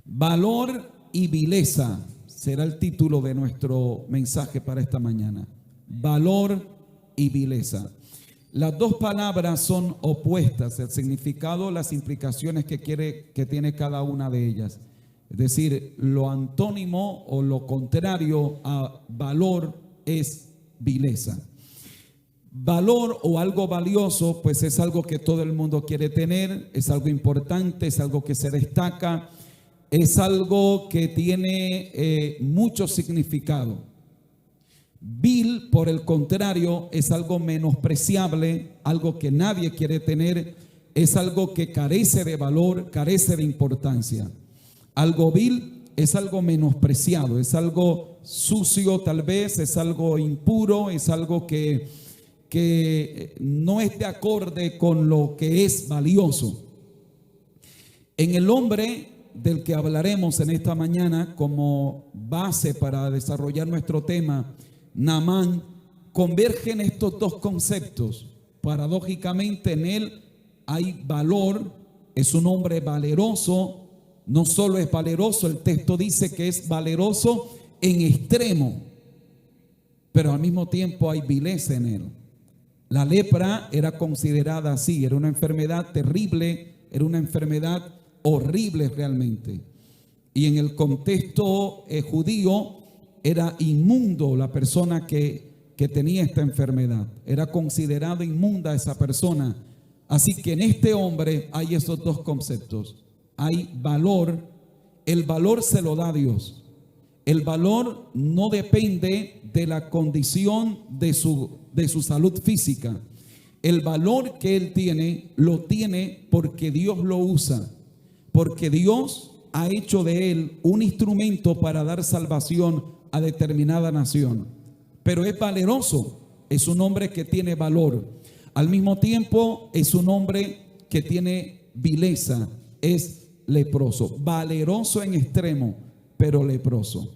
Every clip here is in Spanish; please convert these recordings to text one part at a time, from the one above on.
Valor y vileza será el título de nuestro mensaje para esta mañana. Valor y vileza. Las dos palabras son opuestas, el significado, las implicaciones que tiene cada una de ellas. Es decir, lo antónimo o lo contrario a valor es vileza. Valor o algo valioso, pues es algo que todo el mundo quiere tener, es algo importante, es algo que se destaca, es algo que tiene mucho significado. Vil, por el contrario, es algo menospreciable, algo que nadie quiere tener, es algo que carece de valor, carece de importancia. Algo vil es algo menospreciado, es algo sucio tal vez, es algo impuro, es algo que no es de acorde con lo que es valioso. En el hombre del que hablaremos en esta mañana como base para desarrollar nuestro tema, Naamán, convergen estos dos conceptos. Paradójicamente en él hay valor, es un hombre valeroso. No solo es valeroso, el texto dice que es valeroso en extremo, pero al mismo tiempo hay vileza en él. La lepra era considerada así, era una enfermedad terrible, era una enfermedad horrible realmente. Y en el contexto judío era inmundo la persona que tenía esta enfermedad, era considerada inmunda esa persona. Así que en este hombre hay esos dos conceptos. Hay valor, el valor se lo da Dios. El valor no depende de la condición de su salud física. El valor que él tiene, lo tiene porque Dios lo usa, porque Dios ha hecho de él un instrumento para dar salvación a determinada nación. Pero es valeroso, es un hombre que tiene valor. Al mismo tiempo es un hombre que tiene vileza, es leproso, valeroso en extremo, pero leproso.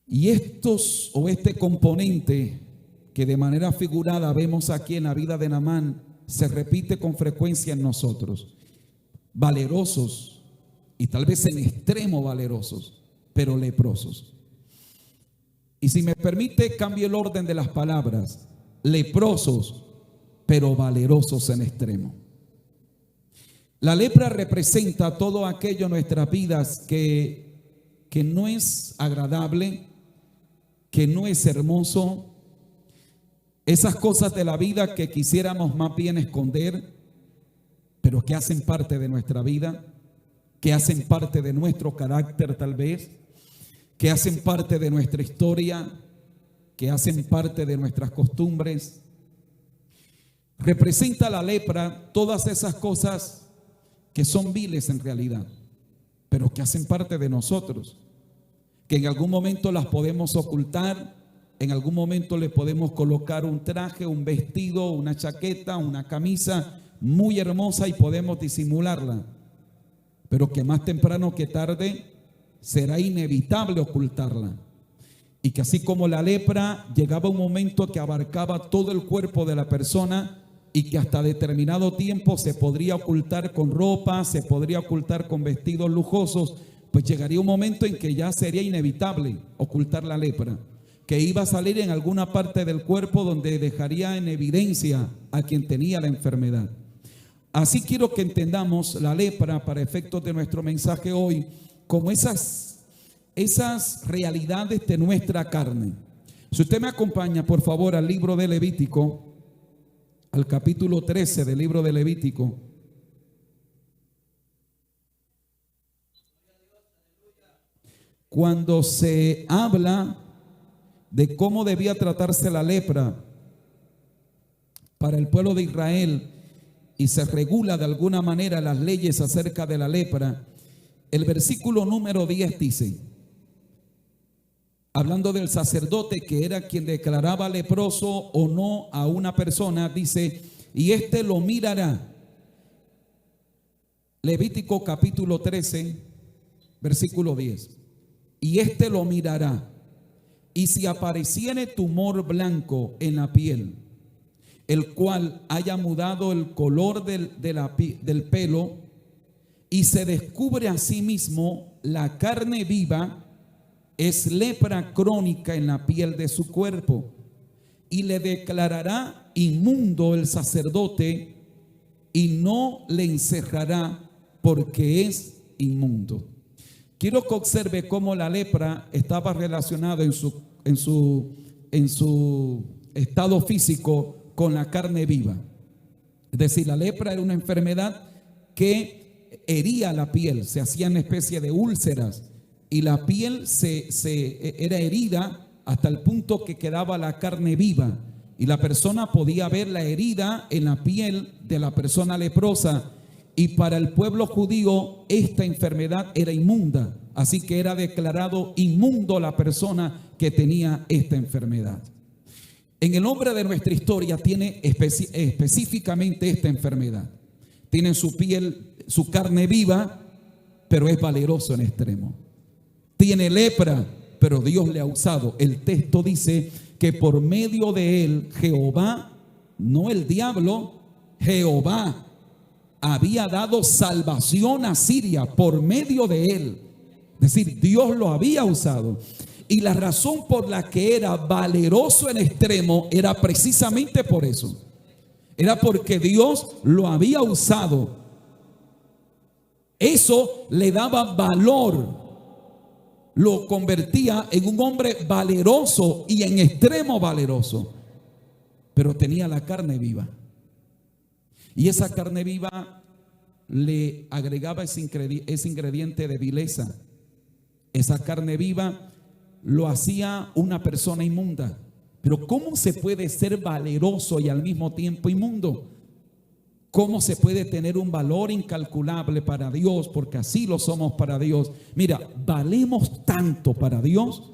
Y este componente que de manera figurada vemos aquí en la vida de Naamán se repite con frecuencia en nosotros. Valerosos y tal vez en extremo valerosos, pero leprosos. Y si me permite, cambio el orden de las palabras. Leprosos, pero valerosos en extremo. La lepra representa todo aquello en nuestras vidas que no es agradable, que no es hermoso. Esas cosas de la vida que quisiéramos más bien esconder, pero que hacen parte de nuestra vida, que hacen parte de nuestro carácter tal vez, que hacen parte de nuestra historia, que hacen parte de nuestras costumbres. Representa la lepra todas esas cosas que son viles en realidad, pero que hacen parte de nosotros, que en algún momento las podemos ocultar, en algún momento le podemos colocar un traje, un vestido, una chaqueta, una camisa muy hermosa y podemos disimularla, pero que más temprano que tarde será inevitable ocultarla. Y que así como la lepra llegaba un momento que abarcaba todo el cuerpo de la persona, y que hasta determinado tiempo se podría ocultar con ropa, se podría ocultar con vestidos lujosos, pues llegaría un momento en que ya sería inevitable ocultar la lepra, que iba a salir en alguna parte del cuerpo donde dejaría en evidencia a quien tenía la enfermedad. Así quiero que entendamos la lepra para efectos de nuestro mensaje hoy como esas realidades de nuestra carne. Si usted me acompaña por favor al libro de Levítico, al capítulo 13 del libro de Levítico. Cuando se habla de cómo debía tratarse la lepra para el pueblo de Israel y se regula de alguna manera las leyes acerca de la lepra, el versículo número 10 dice, hablando del sacerdote que era quien declaraba leproso o no a una persona, dice, y éste lo mirará. Levítico capítulo 13, versículo 10. Y éste lo mirará. Y si apareciere tumor blanco en la piel, el cual haya mudado el color del pelo, y se descubre a sí mismo la carne viva, es lepra crónica en la piel de su cuerpo, y le declarará inmundo el sacerdote y no le encerrará porque es inmundo. Quiero que observe cómo la lepra estaba relacionada en su estado físico con la carne viva. Es decir, la lepra era una enfermedad que hería la piel, se hacían especie de úlceras y la piel era herida hasta el punto que quedaba la carne viva y la persona podía ver la herida en la piel de la persona leprosa, y para el pueblo judío esta enfermedad era inmunda, así que era declarado inmundo la persona que tenía esta enfermedad. En el hombre de nuestra historia tiene específicamente esta enfermedad. Tiene en su piel su carne viva, pero es valeroso en extremo. Tiene lepra, pero Dios le ha usado. El texto dice que por medio de él Jehová, no el diablo, Jehová había dado salvación a Siria por medio de él. Es decir, Dios lo había usado. Y la razón por la que era valeroso en extremo era precisamente por eso. Era porque Dios lo había usado. Eso le daba valor. Lo convertía en un hombre valeroso y en extremo valeroso. Pero tenía la carne viva. Y esa carne viva le agregaba ese ingrediente de vileza. Esa carne viva lo hacía una persona inmunda. Pero ¿cómo se puede ser valeroso y al mismo tiempo inmundo? ¿Cómo se puede tener un valor incalculable para Dios? Porque así lo somos para Dios. Mira, valemos tanto para Dios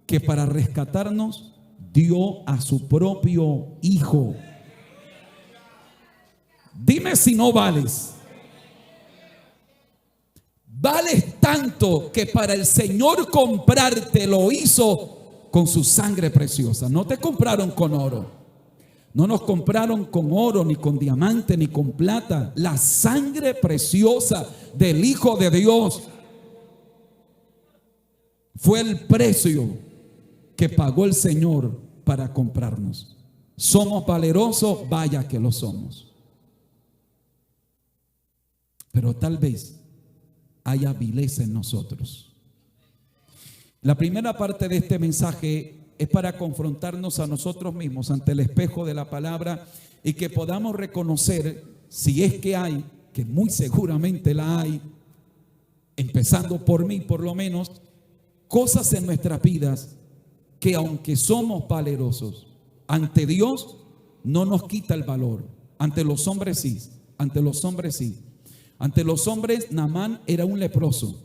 que para rescatarnos dio a su propio Hijo. Dime si no vales. Vales tanto que para el Señor comprarte lo hizo con su sangre preciosa. No te compraron con oro. No nos compraron con oro, ni con diamante, ni con plata. La sangre preciosa del Hijo de Dios fue el precio que pagó el Señor para comprarnos. ¿Somos valerosos? Vaya que lo somos. Pero tal vez haya vileza en nosotros. La primera parte de este mensaje es para confrontarnos a nosotros mismos ante el espejo de la palabra y que podamos reconocer, si es que hay, que muy seguramente la hay, empezando por mí por lo menos, cosas en nuestras vidas que aunque somos valerosos, ante Dios no nos quita el valor. Ante los hombres sí, ante los hombres sí. Ante los hombres, Naamán era un leproso.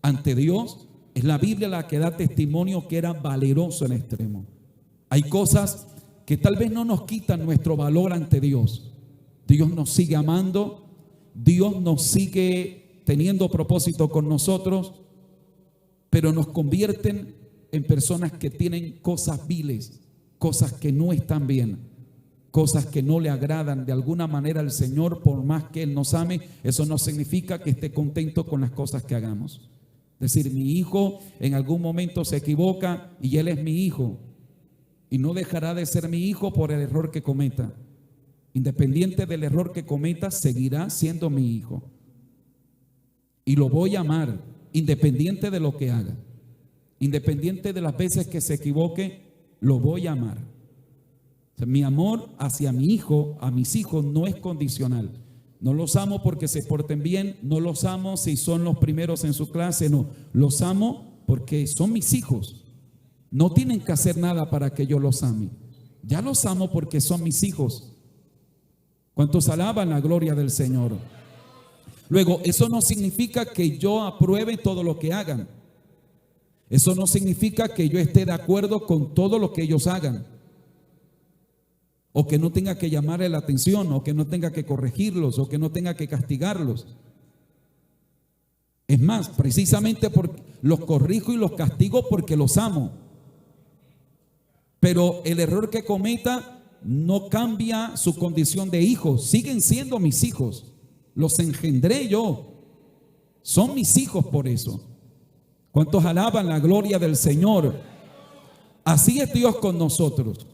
Ante Dios, es la Biblia la que da testimonio que era valeroso en extremo. Hay cosas que tal vez no nos quitan nuestro valor ante Dios. Dios nos sigue amando, Dios nos sigue teniendo propósito con nosotros, pero nos convierten en personas que tienen cosas viles, cosas que no están bien, cosas que no le agradan de alguna manera al Señor. Por más que Él nos ame, eso no significa que esté contento con las cosas que hagamos. Es decir, mi hijo en algún momento se equivoca y él es mi hijo y no dejará de ser mi hijo por el error que cometa. Independiente del error que cometa, seguirá siendo mi hijo y lo voy a amar independiente de lo que haga, independiente de las veces que se equivoque, lo voy a amar. O sea, mi amor hacia mi hijo, a mis hijos, no es condicional. No los amo porque se porten bien, no los amo si son los primeros en su clase, no. Los amo porque son mis hijos. No tienen que hacer nada para que yo los ame. Ya los amo porque son mis hijos. ¿Cuántos alaban la gloria del Señor? Luego, eso no significa que yo apruebe todo lo que hagan. Eso no significa que yo esté de acuerdo con todo lo que ellos hagan, o que no tenga que llamarle la atención, o que no tenga que corregirlos, o que no tenga que castigarlos. Es más, precisamente porque los corrijo y los castigo porque los amo. Pero el error que cometa no cambia su condición de hijos. Siguen siendo mis hijos. Los engendré yo. Son mis hijos por eso. ¿Cuántos alaban la gloria del Señor? Así es Dios con nosotros.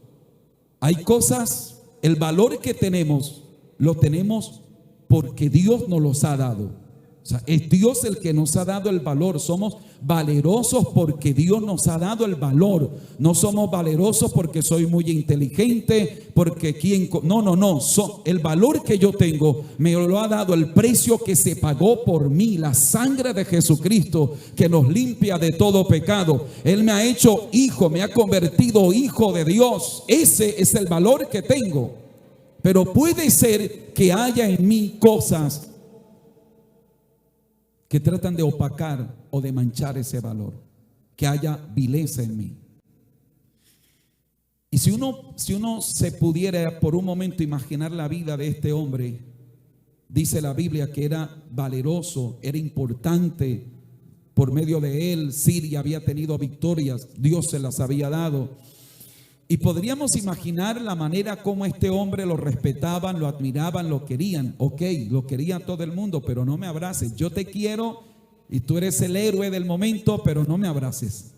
Hay cosas, el valor que tenemos, lo tenemos porque Dios nos los ha dado. O sea, es Dios el que nos ha dado el valor. Somos valerosos porque Dios nos ha dado el valor. No somos valerosos porque soy muy inteligente, porque no. El valor que yo tengo me lo ha dado el precio que se pagó por mí, la sangre de Jesucristo que nos limpia de todo pecado. Él me ha hecho hijo, me ha convertido hijo de Dios. Ese es el valor que tengo. Pero puede ser que haya en mí cosas que tratan de opacar o de manchar ese valor, que haya vileza en mí. Y si uno se pudiera por un momento imaginar la vida de este hombre, dice la Biblia que era valeroso, era importante. Por medio de él, Siria había tenido victorias, Dios se las había dado. Y podríamos imaginar la manera como este hombre lo respetaban, lo admiraban, lo querían. Ok, lo quería todo el mundo, pero no me abraces. Yo te quiero y tú eres el héroe del momento, pero no me abraces.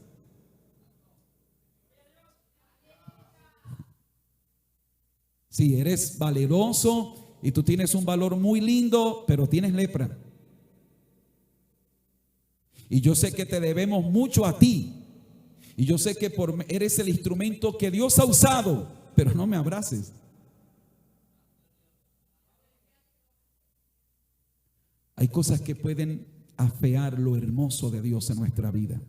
Sí, eres valeroso y tú tienes un valor muy lindo, pero tienes lepra. Y yo sé que te debemos mucho a ti. Y yo sé que eres el instrumento que Dios ha usado, pero no me abraces. Hay cosas que pueden afear lo hermoso de Dios en nuestra vida.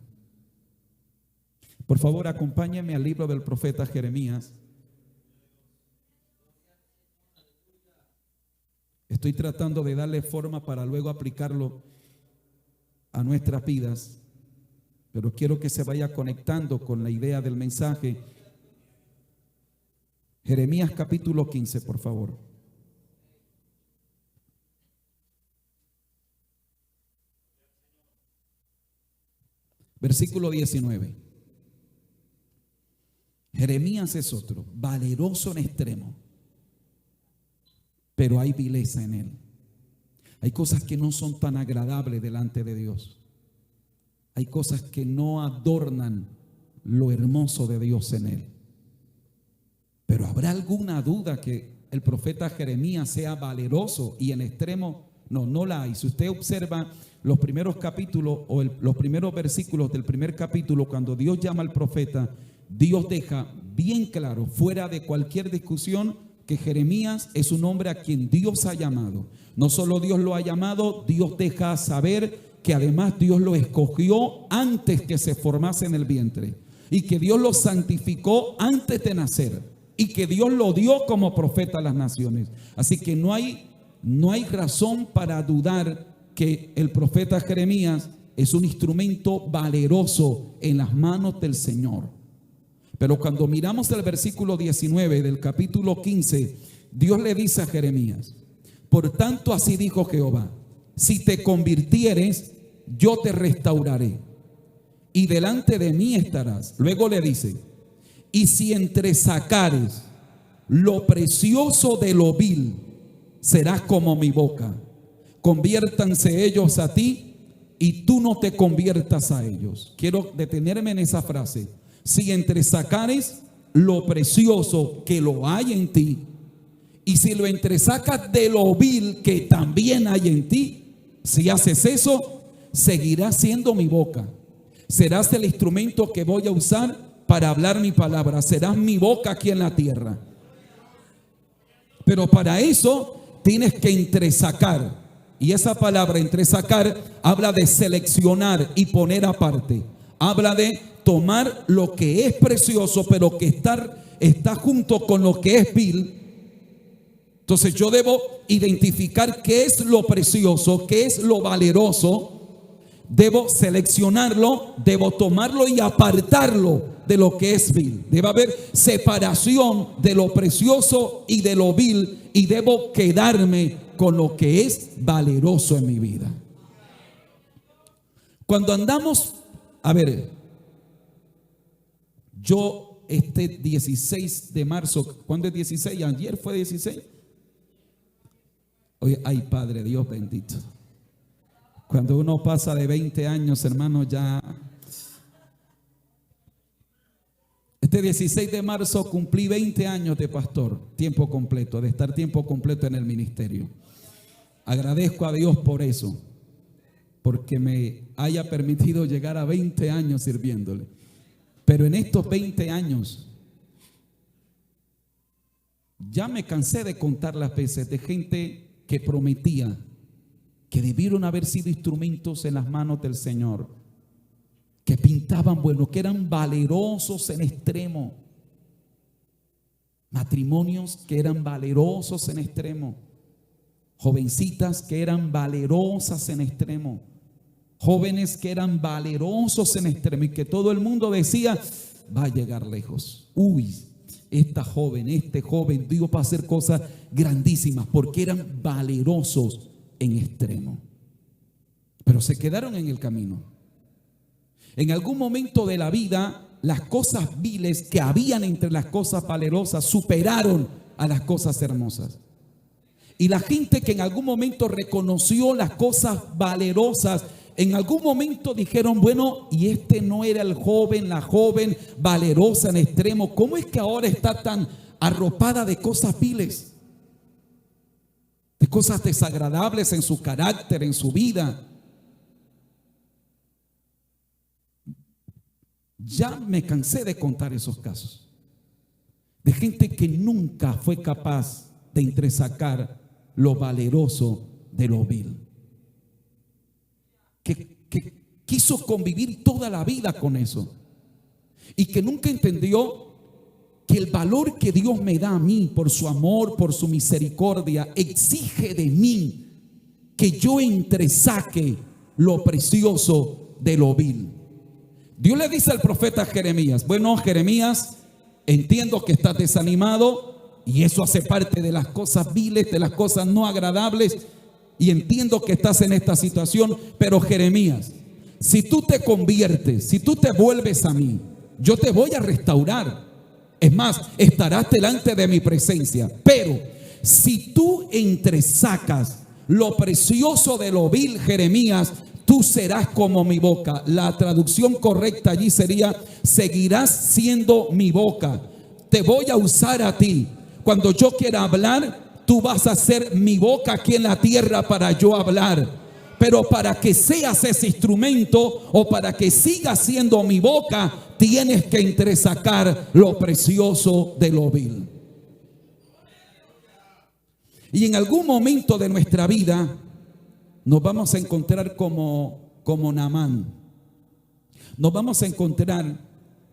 Por favor, acompáñame al libro del profeta Jeremías. Estoy tratando de darle forma para luego aplicarlo a nuestras vidas. Pero quiero que se vaya conectando con la idea del mensaje. Jeremías capítulo 15, por favor. Versículo 19. Jeremías es otro, valeroso en extremo, pero hay vileza en él. Hay cosas que no son tan agradables delante de Dios. Hay cosas que no adornan lo hermoso de Dios en él. Pero ¿habrá alguna duda que el profeta Jeremías sea valeroso y en extremo? No la hay. Si usted observa los primeros capítulos o los primeros versículos del primer capítulo, cuando Dios llama al profeta, Dios deja bien claro, fuera de cualquier discusión, que Jeremías es un hombre a quien Dios ha llamado. No solo Dios lo ha llamado, Dios deja saber que además Dios lo escogió antes que se formase en el vientre, y que Dios lo santificó antes de nacer, y que Dios lo dio como profeta a las naciones. Así que no hay razón para dudar que el profeta Jeremías es un instrumento valeroso en las manos del Señor. Pero cuando miramos el versículo 19 del capítulo 15, Dios le dice a Jeremías: por tanto así dijo Jehová, si te convirtieres, yo te restauraré y delante de mí estarás. Luego le dice: y si entresacares lo precioso de lo vil, serás como mi boca. Conviértanse ellos a ti y tú no te conviertas a ellos. Quiero detenerme en esa frase. Si entresacares lo precioso que lo hay en ti, y si lo entresacas de lo vil que también hay en ti, si haces eso, seguirás siendo mi boca. Serás el instrumento que voy a usar para hablar mi palabra. Serás mi boca aquí en la tierra. Pero para eso tienes que entresacar. Y esa palabra entresacar habla de seleccionar y poner aparte. Habla de tomar lo que es precioso, pero que está junto con lo que es vil. Entonces yo debo identificar qué es lo precioso, qué es lo valeroso. Debo seleccionarlo, debo tomarlo y apartarlo de lo que es vil. Debe haber separación de lo precioso y de lo vil, y debo quedarme con lo que es valeroso en mi vida. Cuando andamos, yo este 16 de marzo, ¿cuándo es 16? Ayer fue 16. Oye, ay Padre Dios bendito. Cuando uno pasa de 20 años, hermano, ya... Este 16 de marzo cumplí 20 años de pastor, tiempo completo, de estar tiempo completo en el ministerio. Agradezco a Dios por eso, porque me haya permitido llegar a 20 años sirviéndole. Pero en estos 20 años, ya me cansé de contar las veces de gente que prometía que debieron haber sido instrumentos en las manos del Señor, que pintaban bueno, que eran valerosos en extremo, matrimonios que eran valerosos en extremo, jovencitas que eran valerosas en extremo, jóvenes que eran valerosos en extremo y que todo el mundo decía, va a llegar lejos. Uy, esta joven, este joven, Dios va a hacer cosas grandísimas porque eran valerosos en extremo. Pero se quedaron en el camino. En algún momento de la vida, las cosas viles que habían entre las cosas valerosas superaron a las cosas hermosas. Y la gente que en algún momento reconoció las cosas valerosas, en algún momento dijeron, bueno, y este no era el joven, la joven valerosa en extremo. ¿Cómo es que ahora está tan arropada de cosas viles? De cosas desagradables en su carácter, en su vida. Ya me cansé de contar esos casos. De gente que nunca fue capaz de entresacar lo valeroso de lo vil. Que quiso convivir toda la vida con eso. Y que nunca entendió que el valor que Dios me da a mí por su amor, por su misericordia, exige de mí que yo entresaque lo precioso de lo vil. Dios le dice al profeta Jeremías, bueno, Jeremías, entiendo que estás desanimado y eso hace parte de las cosas viles, de las cosas no agradables, y entiendo que estás en esta situación, pero Jeremías, si tú te conviertes, si tú te vuelves a mí, yo te voy a restaurar. Es más, estarás delante de mi presencia. Pero si tú entresacas lo precioso de lo vil, Jeremías, tú serás como mi boca. La traducción correcta allí sería, seguirás siendo mi boca. Te voy a usar a ti. Cuando yo quiera hablar, tú vas a ser mi boca aquí en la tierra para yo hablar. Pero para que seas ese instrumento o para que sigas siendo mi boca, tienes que entresacar lo precioso de lo vil. Y en algún momento de nuestra vida nos vamos a encontrar como Naamán. Nos vamos a encontrar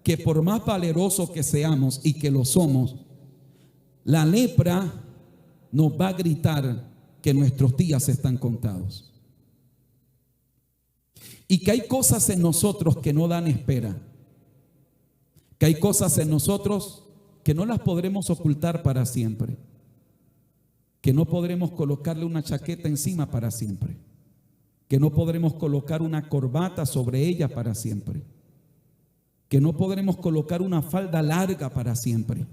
que por más valerosos que seamos y que lo somos, la lepra nos va a gritar que nuestros días están contados. Y que hay cosas en nosotros que no dan espera. Que hay cosas en nosotros que no las podremos ocultar para siempre. Que no podremos colocarle una chaqueta encima para siempre. Que no podremos colocar una corbata sobre ella para siempre. Que no podremos colocar una falda larga para siempre.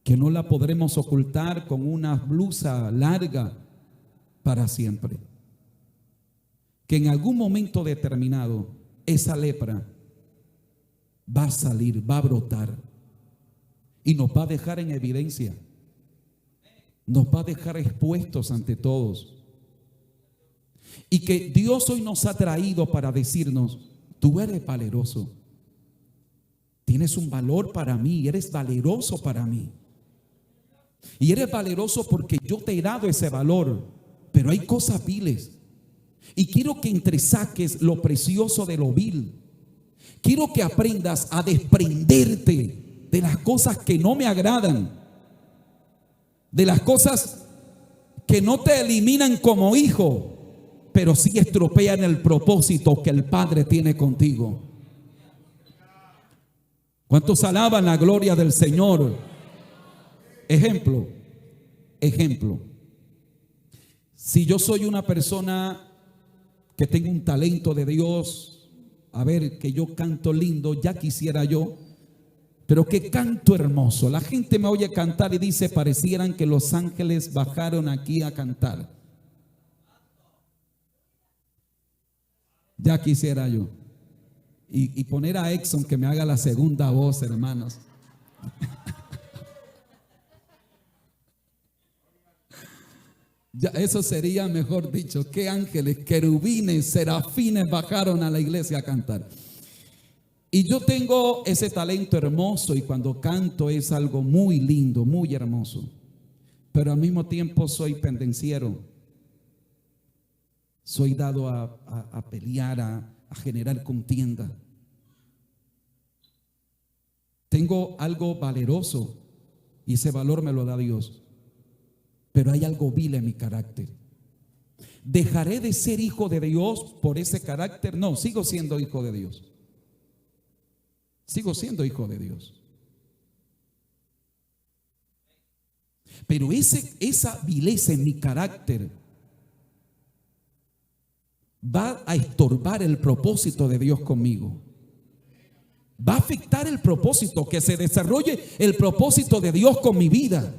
Que no la podremos ocultar con una blusa larga para siempre. Que en algún momento determinado esa lepra va a salir, va a brotar y nos va a dejar en evidencia, nos va a dejar expuestos ante todos. Y que Dios hoy nos ha traído para decirnos, tú eres valeroso, tienes un valor para mí, eres valeroso para mí. Y eres valeroso porque yo te he dado ese valor, pero hay cosas viles. Y quiero que entresaques lo precioso de lo vil. Quiero que aprendas a desprenderte de las cosas que no me agradan, de las cosas que no te eliminan como hijo, pero sí estropean el propósito que el Padre tiene contigo. ¿Cuántos alaban la gloria del Señor? Ejemplo. Si yo soy una persona que tengo un talento de Dios, a ver, que yo canto lindo, ya quisiera yo, pero que canto hermoso. La gente me oye cantar y dice, parecieran que los ángeles bajaron aquí a cantar. Ya quisiera yo. Y poner a Exxon que me haga la segunda voz, hermanos. Ya, eso sería mejor dicho. ¿Qué ángeles, querubines, serafines bajaron a la iglesia a cantar? Y yo tengo ese talento hermoso y cuando canto es algo muy lindo, muy hermoso. Pero al mismo tiempo soy pendenciero. Soy dado a pelear, a generar contienda. Tengo algo valeroso y ese valor me lo da Dios. Pero hay algo vil en mi carácter. ¿Dejaré de ser hijo de Dios por ese carácter? No, sigo siendo hijo de Dios. Sigo siendo hijo de Dios. Pero esa vileza en mi carácter va a estorbar el propósito de Dios conmigo. Va a afectar el propósito, que se desarrolle el propósito de Dios con mi vida.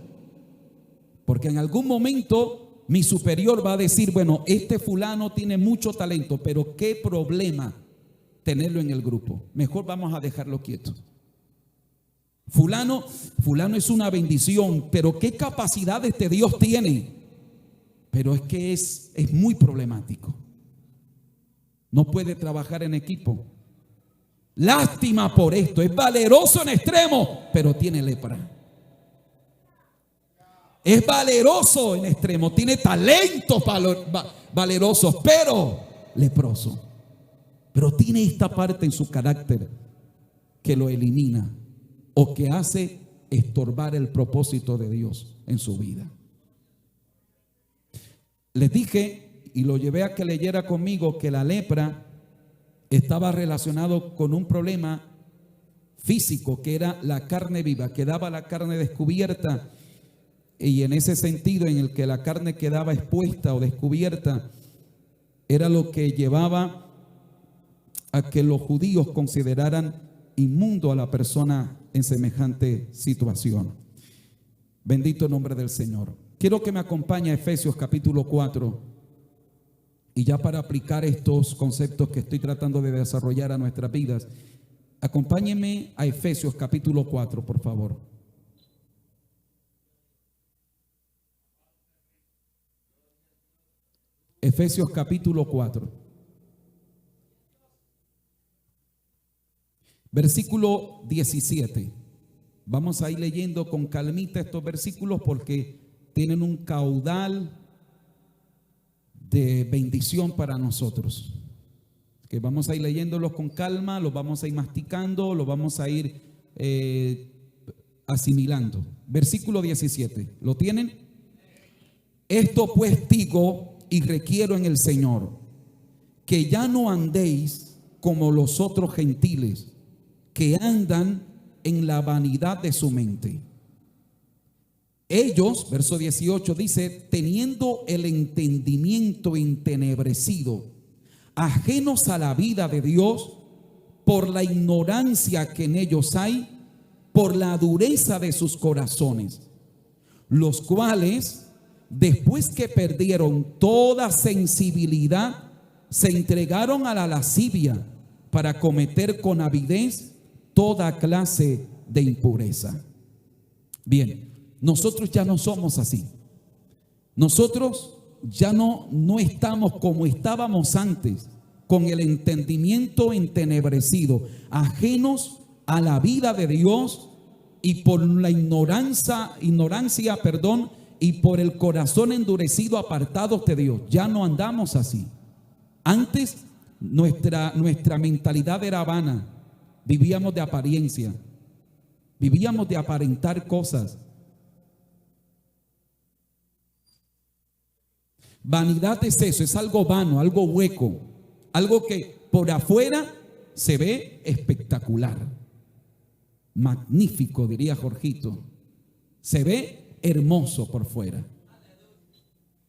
Porque en algún momento mi superior va a decir, bueno, este fulano tiene mucho talento, pero qué problema tenerlo en el grupo. Mejor vamos a dejarlo quieto. Fulano es una bendición, pero qué capacidades de Dios tiene. Pero es que es muy problemático. No puede trabajar en equipo. Lástima por esto. Es valeroso en extremo, pero tiene lepra. Es valeroso en extremo, tiene talentos valerosos, pero leproso. Pero tiene esta parte en su carácter que lo elimina o que hace estorbar el propósito de Dios en su vida. Les dije y lo llevé a que leyera conmigo que la lepra estaba relacionado con un problema físico que era la carne viva, quedaba la carne descubierta. Y en ese sentido en el que la carne quedaba expuesta o descubierta, era lo que llevaba a que los judíos consideraran inmundo a la persona en semejante situación. Bendito el nombre del Señor. Quiero que me acompañe a Efesios capítulo 4. Y ya para aplicar estos conceptos que estoy tratando de desarrollar a nuestras vidas, acompáñenme a Efesios capítulo 4, por favor. Efesios capítulo 4, versículo 17. Vamos a ir leyendo con calmita estos versículos porque tienen un caudal de bendición para nosotros. Que vamos a ir leyéndolos con calma, los vamos a ir masticando, los vamos a ir asimilando. Versículo 17, ¿lo tienen? Esto pues digo y requiero en el Señor, que ya no andéis como los otros gentiles, que andan en la vanidad de su mente. Ellos, verso 18 dice, teniendo el entendimiento entenebrecido, ajenos a la vida de Dios, por la ignorancia que en ellos hay, por la dureza de sus corazones, los cuales, después que perdieron toda sensibilidad, se entregaron a la lascivia para cometer con avidez toda clase de impureza. Bien, nosotros ya no somos así. Nosotros ya no estamos como estábamos antes, con el entendimiento entenebrecido, ajenos a la vida de Dios y por la ignorancia, y por el corazón endurecido, apartados de Dios. Ya no andamos así. Antes nuestra mentalidad era vana. Vivíamos de apariencia. Vivíamos de aparentar cosas. Vanidad es eso, es algo vano, algo hueco, algo que por afuera se ve espectacular, magnífico, diría Jorgito. Se ve hermoso por fuera,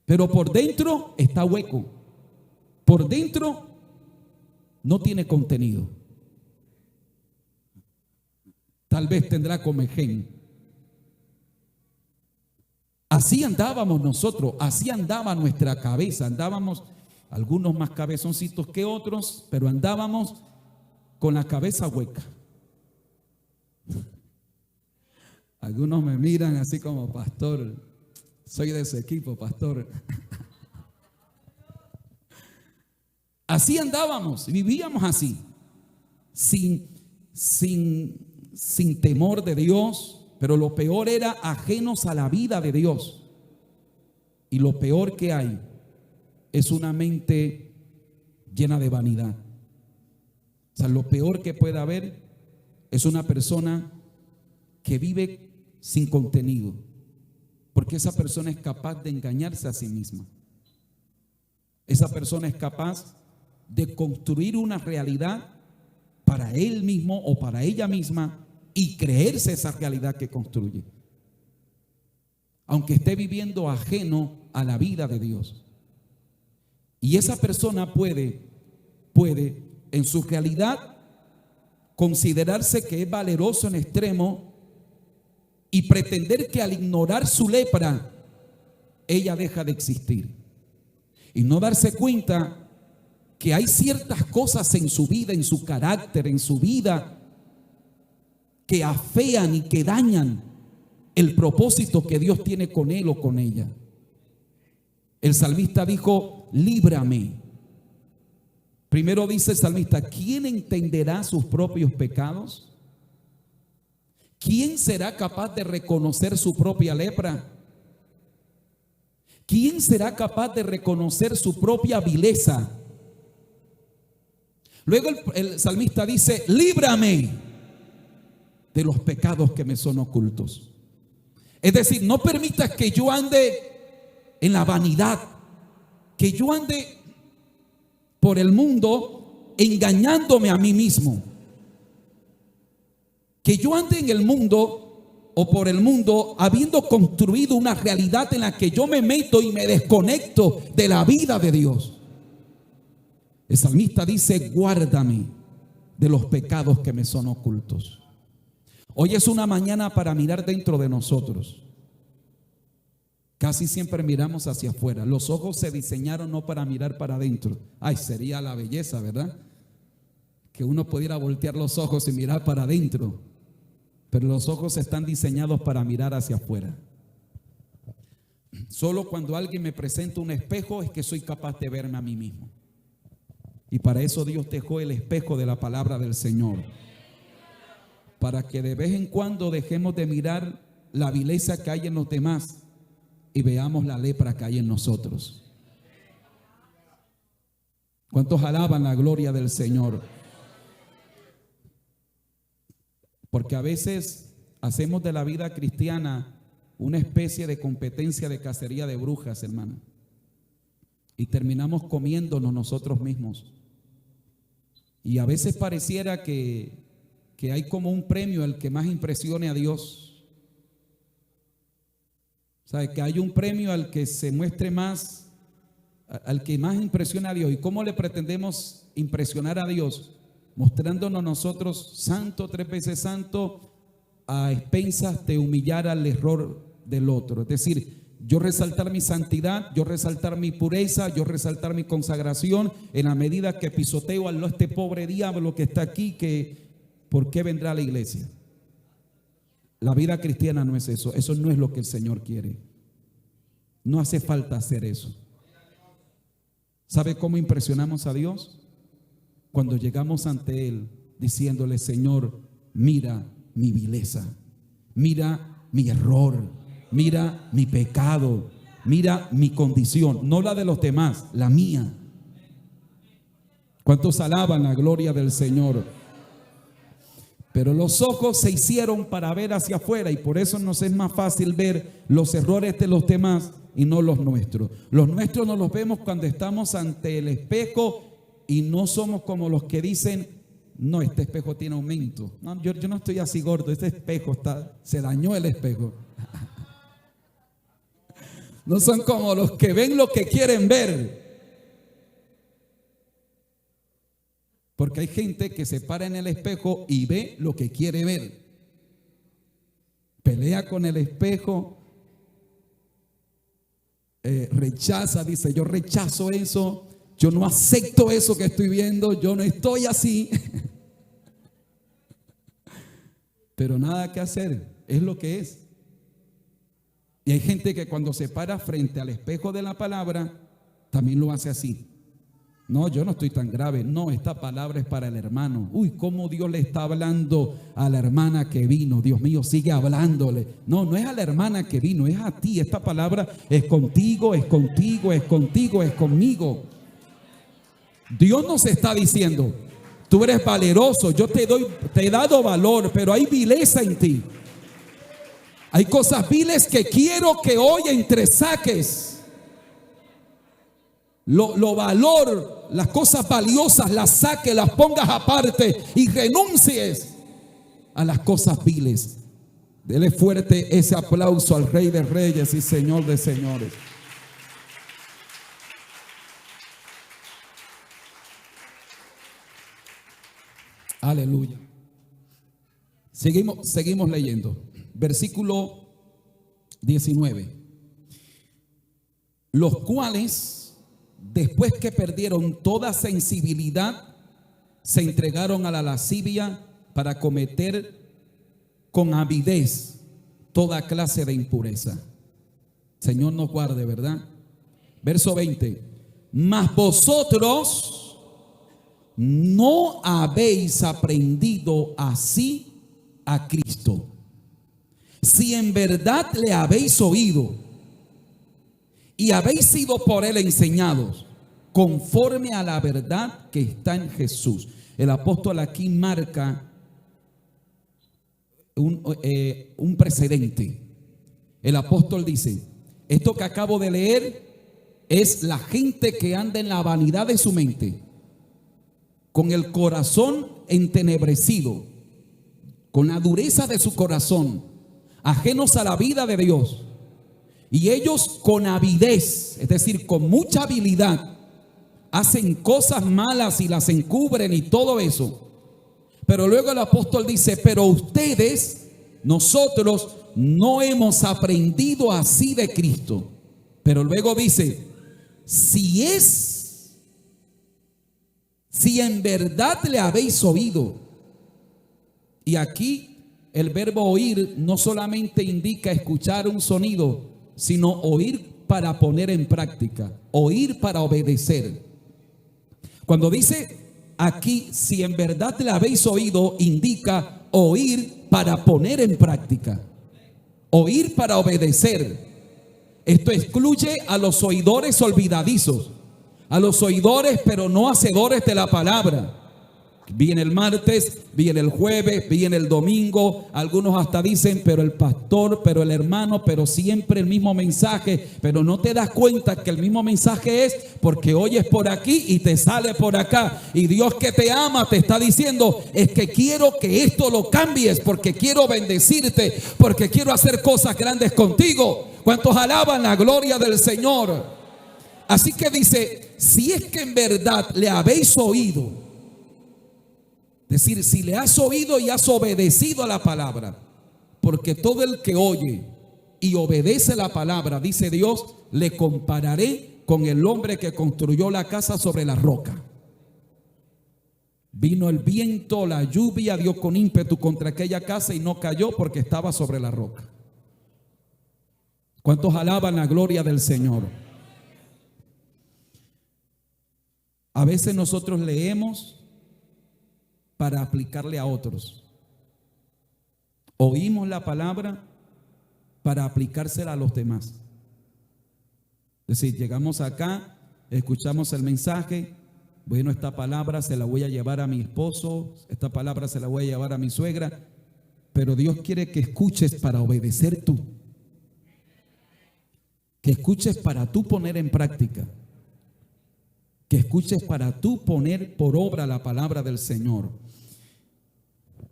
pero por dentro está hueco. Por dentro no tiene contenido. Tal vez tendrá comején. Así andábamos nosotros, así andaba nuestra cabeza, andábamos algunos más cabezoncitos que otros, pero andábamos con la cabeza hueca. Algunos me miran así como: pastor, soy de ese equipo, pastor. Así andábamos, vivíamos así, sin temor de Dios, pero lo peor era ajenos a la vida de Dios. Y lo peor que hay es una mente llena de vanidad. O sea, lo peor que puede haber es una persona que vive sin contenido, porque esa persona es capaz de engañarse a sí misma. Esa persona es capaz de construir una realidad para él mismo o para ella misma y creerse esa realidad que construye, aunque esté viviendo ajeno a la vida de Dios. Y esa persona puede en su realidad considerarse que es valeroso en extremo y pretender que al ignorar su lepra ella deja de existir, y no darse cuenta que hay ciertas cosas en su vida, en su carácter, en su vida, que afean y que dañan el propósito que Dios tiene con él o con ella. El salmista dijo: líbrame. Primero dice el salmista: ¿quién entenderá sus propios pecados? ¿Quién será capaz de reconocer su propia lepra? ¿Quién será capaz de reconocer su propia vileza? Luego el salmista dice: líbrame de los pecados que me son ocultos. Es decir, no permitas que yo ande en la vanidad, que yo ande por el mundo engañándome a mí mismo, que yo ande en el mundo o por el mundo habiendo construido una realidad en la que yo me meto y me desconecto de la vida de Dios. El salmista dice: guárdame de los pecados que me son ocultos. Hoy es una mañana para mirar dentro de nosotros. Casi siempre miramos hacia afuera. Los ojos se diseñaron no para mirar para adentro. Ay, sería la belleza, ¿verdad? Que uno pudiera voltear los ojos y mirar para adentro. Pero los ojos están diseñados para mirar hacia afuera. Solo cuando alguien me presenta un espejo es que soy capaz de verme a mí mismo. Y para eso Dios dejó el espejo de la palabra del Señor, para que de vez en cuando dejemos de mirar la vileza que hay en los demás y veamos la lepra que hay en nosotros. ¿Cuántos alaban la gloria del Señor? Porque a veces hacemos de la vida cristiana una especie de competencia de cacería de brujas, hermano, y terminamos comiéndonos nosotros mismos. Y a veces pareciera que hay como un premio al que más impresione a Dios. ¿Sabe? Que hay un premio al que se muestre más, al que más impresiona a Dios. ¿Y cómo le pretendemos impresionar a Dios? Mostrándonos nosotros santo, 3 veces santo, a expensas de humillar al error del otro. Es decir, yo resaltar mi santidad, yo resaltar mi pureza, yo resaltar mi consagración, en la medida que pisoteo a este pobre diablo que está aquí, que ¿por qué vendrá a la iglesia? La vida cristiana no es eso. Eso no es lo que el Señor quiere. No hace falta hacer eso. ¿Sabe cómo impresionamos a Dios? Cuando llegamos ante Él diciéndole: Señor, mira mi vileza, mira mi error, mira mi pecado, mira mi condición, no la de los demás, la mía. ¿Cuántos alaban la gloria del Señor? Pero los ojos se hicieron para ver hacia afuera, y por eso nos es más fácil ver los errores de los demás y no los nuestros. Los nuestros no los vemos cuando estamos ante el espejo y no somos como los que dicen: no, este espejo tiene aumento. No, yo no estoy así gordo, este espejo se dañó el espejo. No son como los que ven lo que quieren ver. Porque hay gente que se para en el espejo y ve lo que quiere ver. Pelea con el espejo, rechaza, dice: yo rechazo eso, Yo no acepto eso que estoy viendo. Yo no estoy así. Pero nada que hacer. Es lo que es. Y hay gente que cuando se para frente al espejo de la palabra, también lo hace así. No, yo no estoy tan grave. No, esta palabra es para el hermano. Uy, cómo Dios le está hablando a la hermana que vino. Dios mío, sigue hablándole. No, no es a la hermana que vino, es a ti. Esta palabra es contigo, es contigo, es contigo, es conmigo. Dios nos está diciendo, tú eres valeroso, yo te he dado valor, pero hay vileza en ti. Hay cosas viles que quiero que hoy entresaques. Lo valor, las cosas valiosas las saques, las pongas aparte y renuncies a las cosas viles. Dele fuerte ese aplauso al Rey de Reyes y Señor de Señores. Aleluya. Seguimos leyendo. Versículo 19. Los cuales, después que perdieron toda sensibilidad, se entregaron a la lascivia para cometer con avidez toda clase de impureza. Señor nos guarde, ¿verdad? Verso 20. Mas vosotros no habéis aprendido así a Cristo, si en verdad le habéis oído y habéis sido por él enseñados, conforme a la verdad que está en Jesús. El apóstol aquí marca un precedente. El apóstol dice, esto que acabo de leer es la gente que anda en la vanidad de su mente, con el corazón entenebrecido, con la dureza de su corazón, ajenos a la vida de Dios. Y ellos con avidez, es decir, con mucha habilidad, hacen cosas malas y las encubren y todo eso. Pero luego el apóstol dice, pero ustedes, nosotros no hemos aprendido así de Cristo. Pero luego dice, si en verdad le habéis oído. Y aquí el verbo oír no solamente indica escuchar un sonido, sino oír para poner en práctica, oír para obedecer. Cuando dice aquí, si en verdad le habéis oído, indica oír para poner en práctica, oír para obedecer. Esto excluye a los oidores olvidadizos, a los oidores pero no hacedores de la palabra. Viene el martes, viene el jueves, viene el domingo. Algunos hasta dicen, pero el pastor, pero el hermano, pero siempre el mismo mensaje. Pero no te das cuenta que el mismo mensaje es porque oyes por aquí y te sale por acá. Y Dios que te ama te está diciendo, es que quiero que esto lo cambies, porque quiero bendecirte, porque quiero hacer cosas grandes contigo. ¿Cuántos alaban la gloria del Señor? Así que dice, si es que en verdad le habéis oído, es decir, si le has oído y has obedecido a la palabra, porque todo el que oye y obedece la palabra, dice Dios, le compararé con el hombre que construyó la casa sobre la roca. Vino el viento, la lluvia, dio con ímpetu contra aquella casa y no cayó porque estaba sobre la roca. ¿Cuántos alaban la gloria del Señor? A veces nosotros leemos para aplicarle a otros. Oímos la palabra para aplicársela a los demás. Es decir, llegamos acá, escuchamos el mensaje, bueno, esta palabra se la voy a llevar a mi esposo, esta palabra se la voy a llevar a mi suegra, pero Dios quiere que escuches para obedecer tú, que escuches para tú poner en práctica, que escuches para tú poner por obra la palabra del Señor.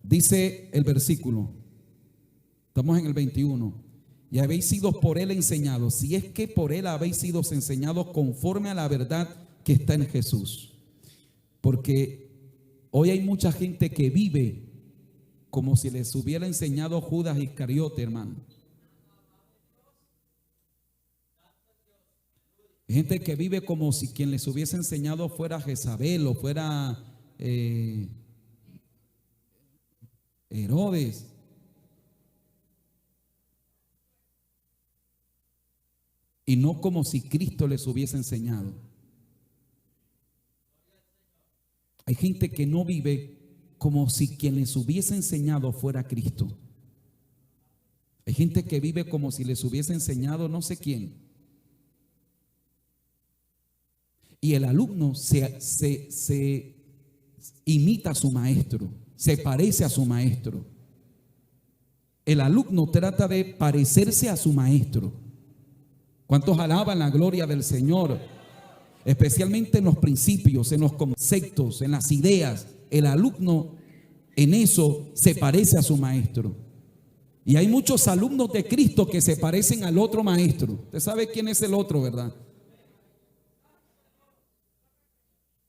Dice el versículo, estamos en el 21, y habéis sido por él enseñados, si es que por él habéis sido enseñados conforme a la verdad que está en Jesús. Porque hoy hay mucha gente que vive como si les hubiera enseñado Judas Iscariote, hermano. Hay gente que vive como si quien les hubiese enseñado fuera Jezabel o fuera Herodes. Y no como si Cristo les hubiese enseñado. Hay gente que no vive como si quien les hubiese enseñado fuera Cristo. Hay gente que vive como si les hubiese enseñado no sé quién. Y el alumno se imita a su maestro, se parece a su maestro. El alumno trata de parecerse a su maestro. ¿Cuántos alaban la gloria del Señor? Especialmente en los principios, en los conceptos, en las ideas. El alumno en eso se parece a su maestro. Y hay muchos alumnos de Cristo que se parecen al otro maestro. Usted sabe quién es el otro, ¿verdad?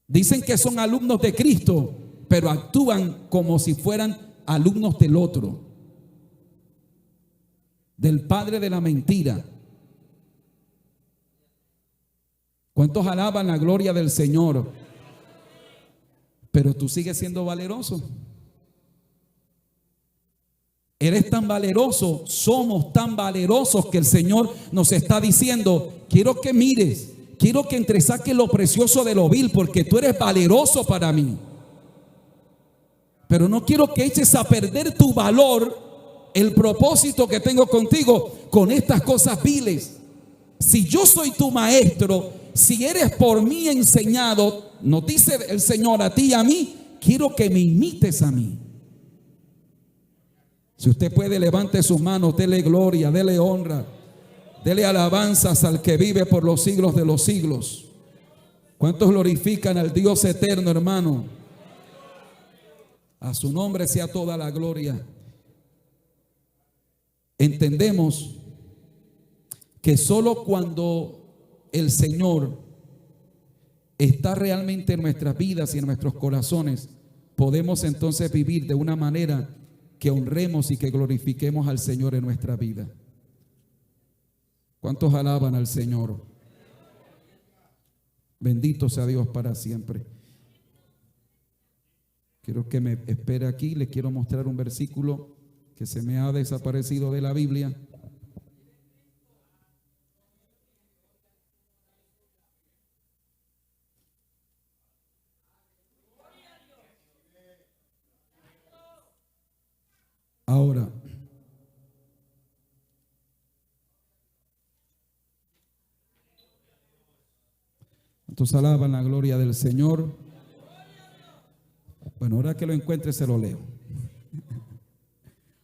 Dicen que son alumnos de Cristo, pero actúan como si fueran alumnos del otro, del padre de la mentira. ¿Cuántos alaban la gloria del Señor? Pero tú sigues siendo valeroso. Eres tan valeroso, somos tan valerosos que el Señor nos está diciendo: quiero que mires, quiero que entresaques lo precioso de lo vil, porque tú eres valeroso para mí. Pero no quiero que eches a perder tu valor, el propósito que tengo contigo, con estas cosas viles. Si yo soy tu maestro, si eres por mí enseñado, nos dice el Señor a ti y a mí, quiero que me imites a mí. Si usted puede, levante sus manos, dele gloria, dele honra, dele alabanzas al que vive por los siglos de los siglos. ¿Cuántos glorifican al Dios eterno, hermano? A su nombre sea toda la gloria. Entendemos que solo cuando el Señor está realmente en nuestras vidas y en nuestros corazones, podemos entonces vivir de una manera que honremos y que glorifiquemos al Señor en nuestra vida. ¿Cuántos alaban al Señor? Bendito sea Dios para siempre. Quiero que me espere aquí. Les quiero mostrar un versículo que se me ha desaparecido de la Biblia. Ahora, ¿cuántos alaban la gloria del Señor? Bueno, ahora que lo encuentre se lo leo.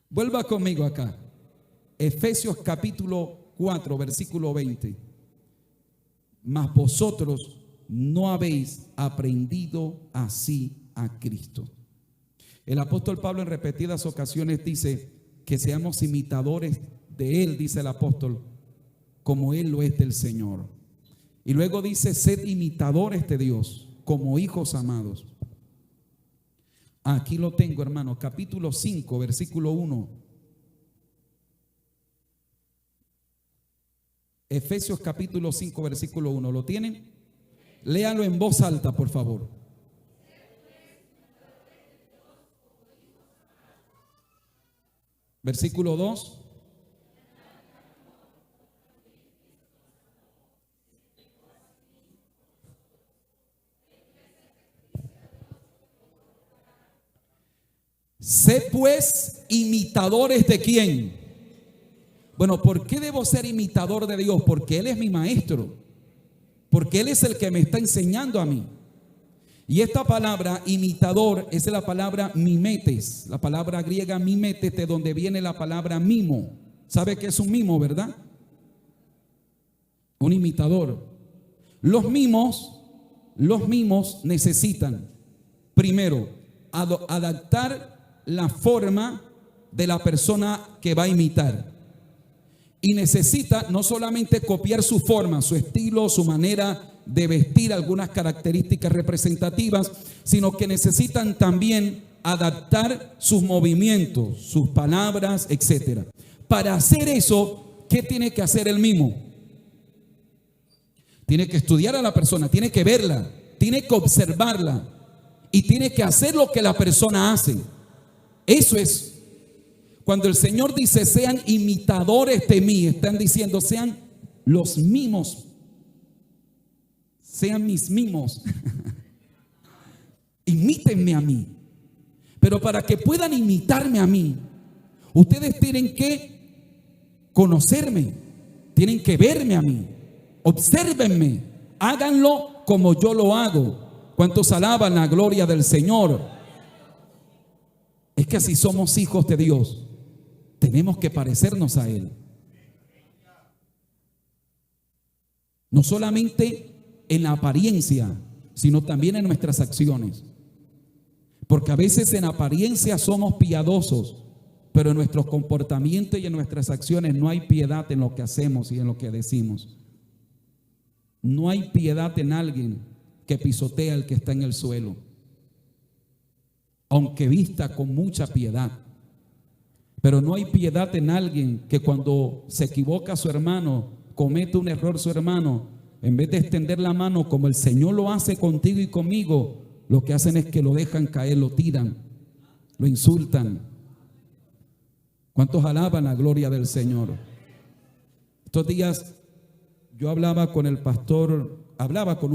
Vuelva conmigo acá. Efesios capítulo 4, versículo 20. Mas vosotros no habéis aprendido así a Cristo. El apóstol Pablo en repetidas ocasiones dice que seamos imitadores de Él, dice el apóstol, como Él lo es del Señor. Y luego dice: sed imitadores de Dios como hijos amados. Aquí lo tengo, hermano, capítulo 5, versículo 1. Efesios capítulo 5, versículo 1. ¿Lo tienen? Léalo en voz alta, por favor. Versículo 2. Sé pues imitadores de quién. Bueno, ¿por qué debo ser imitador de Dios? Porque Él es mi maestro, porque Él es el que me está enseñando a mí. Y esta palabra imitador es la palabra mimetes, la palabra griega mimetes, de donde viene la palabra mimo. ¿Sabe qué es un mimo, verdad? Un imitador. Los mimos necesitan, primero, adaptar la forma de la persona que va a imitar. Y necesita no solamente copiar su forma, su estilo, su manera de vestir, algunas características representativas, sino que necesitan también adaptar sus movimientos, sus palabras, etc. Para hacer eso, ¿qué tiene que hacer el mimo? Tiene que estudiar a la persona, tiene que verla, tiene que observarla y tiene que hacer lo que la persona hace. Eso es. Cuando el Señor dice sean imitadores de mí, están diciendo sean los mimos, sean mis mimos. Imítenme a mí. Pero para que puedan imitarme a mí, ustedes tienen que conocerme, tienen que verme a mí, obsérvenme, háganlo como yo lo hago. ¿Cuántos alaban la gloria del Señor? Es que si somos hijos de Dios, tenemos que parecernos a Él. No solamente en la apariencia, sino también en nuestras acciones. Porque a veces en apariencia somos piadosos, pero en nuestros comportamientos y en nuestras acciones no hay piedad en lo que hacemos y en lo que decimos. No hay piedad en alguien que pisotea al que está en el suelo, aunque vista con mucha piedad. Pero no hay piedad en alguien que cuando se equivoca su hermano, comete un error su hermano, en vez de extender la mano como el Señor lo hace contigo y conmigo, lo que hacen es que lo dejan caer, lo tiran, lo insultan. ¿Cuántos alaban la gloria del Señor? Estos días yo hablaba con un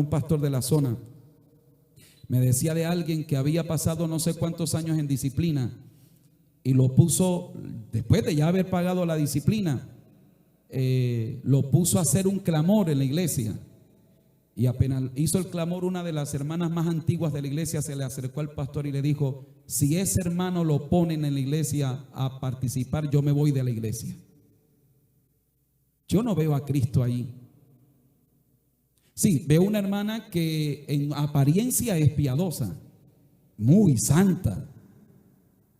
pastor de la zona. Me decía de alguien que había pasado no sé cuántos años en disciplina y lo puso, después de ya haber pagado la disciplina, lo puso a hacer un clamor en la iglesia. Y apenas hizo el clamor, una de las hermanas más antiguas de la iglesia se le acercó al pastor y le dijo: si ese hermano lo ponen en la iglesia a participar, yo me voy de la iglesia. Yo no veo a Cristo ahí. Sí, veo una hermana que en apariencia es piadosa, muy santa,